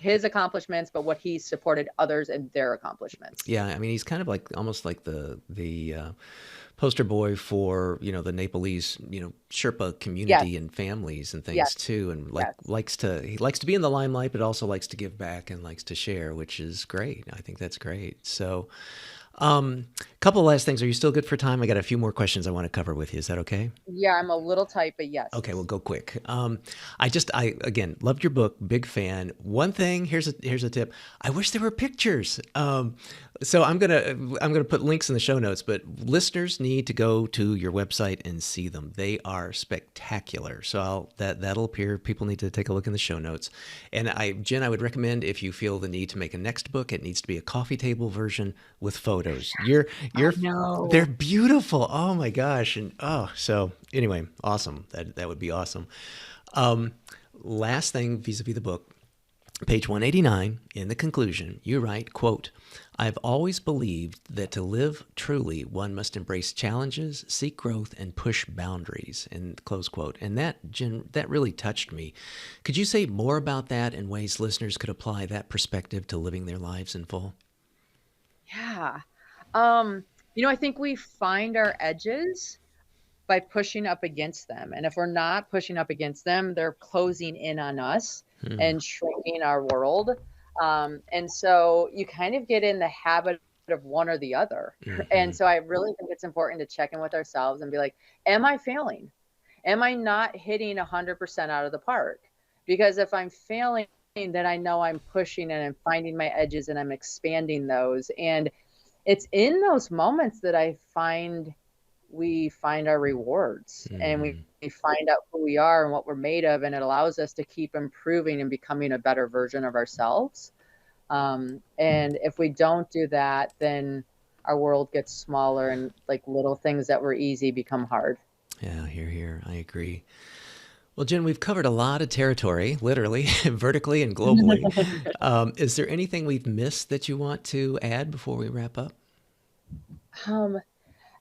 his accomplishments, but what he's supported others in their accomplishments. Yeah, I mean, he's kind of like almost like the poster boy for the Nepalese Sherpa Yes, community and families and things yes, too, and yes. he likes to be in the limelight, but also likes to give back and likes to share, which is great. I think that's great. So, couple of last things. Are you still good for time? I got a few more questions I want to cover with you. Is that okay? Yeah, I'm a little tight, but yes. Okay, we'll go quick. I again loved your book, big fan. One thing, here's a tip. I wish there were pictures. So I'm gonna put links in the show notes, but listeners need to go to your website and see them. They are spectacular. So that'll appear. People need to take a look in the show notes. And Jen, I would recommend, if you feel the need to make a next book, it needs to be a coffee table version with photos. They're beautiful. Oh my gosh. And so anyway, awesome. That would be awesome. Last thing vis-a-vis the book, page 189, in the conclusion, you write, quote, "I've always believed that to live truly, one must embrace challenges, seek growth, and push boundaries," and close quote. And that, Jen, that really touched me. Could you say more about that and ways listeners could apply that perspective to living their lives in full? Yeah. I think we find our edges by pushing up against them. And if we're not pushing up against them, they're closing in on us and shrinking our world. And so you kind of get in the habit of one or the other. And so I really think it's important to check in with ourselves and be like, am I failing? Am I not hitting 100% out of the park? Because if I'm failing, then I know I'm pushing and I'm finding my edges and I'm expanding those. And it's in those moments that we find our rewards and we find out who we are and what we're made of, and it allows us to keep improving and becoming a better version of ourselves. And if we don't do that, then our world gets smaller and like little things that were easy become hard. Yeah, here. I agree. Well, Jen, we've covered a lot of territory, literally, vertically and globally. Is there anything we've missed that you want to add before we wrap up?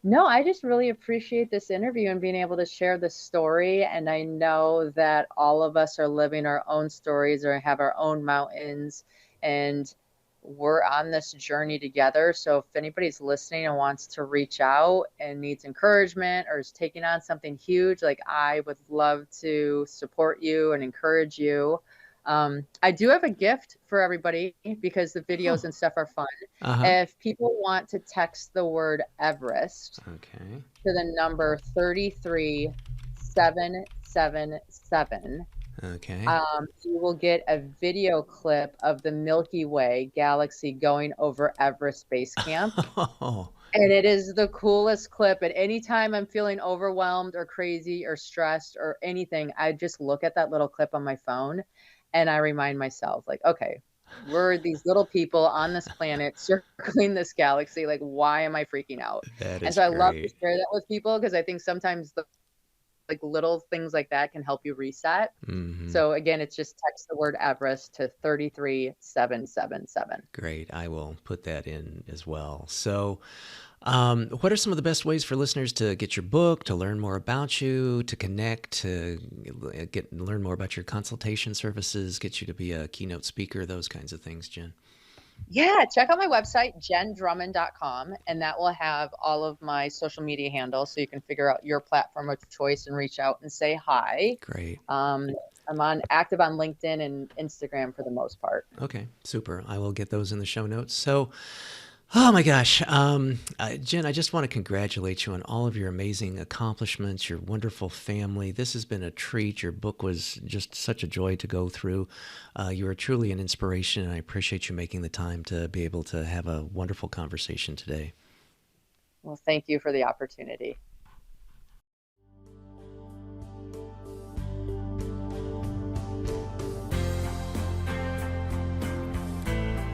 No, I just really appreciate this interview and being able to share this story. And I know that all of us are living our own stories or have our own mountains, and we're on this journey together. So if anybody's listening and wants to reach out and needs encouragement or is taking on something huge, like, I would love to support you and encourage you. I do have a gift for everybody because the videos and stuff are fun. If people want to text the word Everest to the number 33777, you will get a video clip of the Milky Way galaxy going over Everest Base Camp. And it is the coolest clip. At any time I'm feeling overwhelmed or crazy or stressed or anything, I just look at that little clip on my phone and I remind myself, like, okay, we're these little people on this planet circling this galaxy. Like, why am I freaking out? And so I love to share that with people because I think sometimes like little things like that can help you reset. So again, it's just text the word Everest to 33777. Great. I will put that in as well. So what are some of the best ways for listeners to get your book, to learn more about you, to connect, to learn more about your consultation services, get you to be a keynote speaker, those kinds of things, Jen? Yeah, check out my website, jenndrummond.com, and that will have all of my social media handles so you can figure out your platform of choice and reach out and say hi. Great. I'm active on LinkedIn and Instagram for the most part. Okay, super. I will get those in the show notes. So, oh my gosh. Jen, I just want to congratulate you on all of your amazing accomplishments, your wonderful family. This has been a treat. Your book was just such a joy to go through. You are truly an inspiration, and I appreciate you making the time to be able to have a wonderful conversation today. Well, thank you for the opportunity.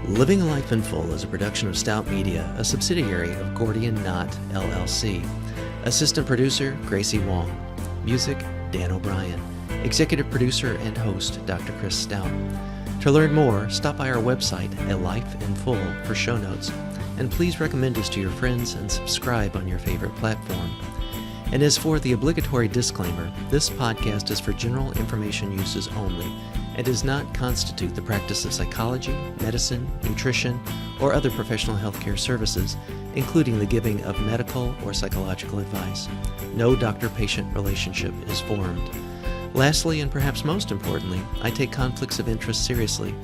Living a Life in Full is a production of Stout Media, a subsidiary of Gordian Knot, LLC. Assistant producer, Gracie Wong. Music, Dan O'Brien. Executive producer and host, Dr. Chris Stout. To learn more, stop by our website at Life in Full for show notes. And please recommend us to your friends and subscribe on your favorite platform. And as for the obligatory disclaimer, this podcast is for general information uses only and does not constitute the practice of psychology, medicine, nutrition, or other professional healthcare services, including the giving of medical or psychological advice. No doctor-patient relationship is formed. Lastly, and perhaps most importantly, I take conflicts of interest seriously.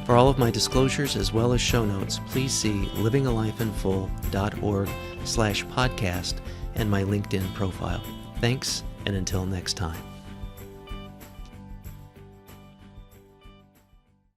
For all of my disclosures as well as show notes, please see livingalifeinfull.org/podcast and my LinkedIn profile. Thanks, and until next time.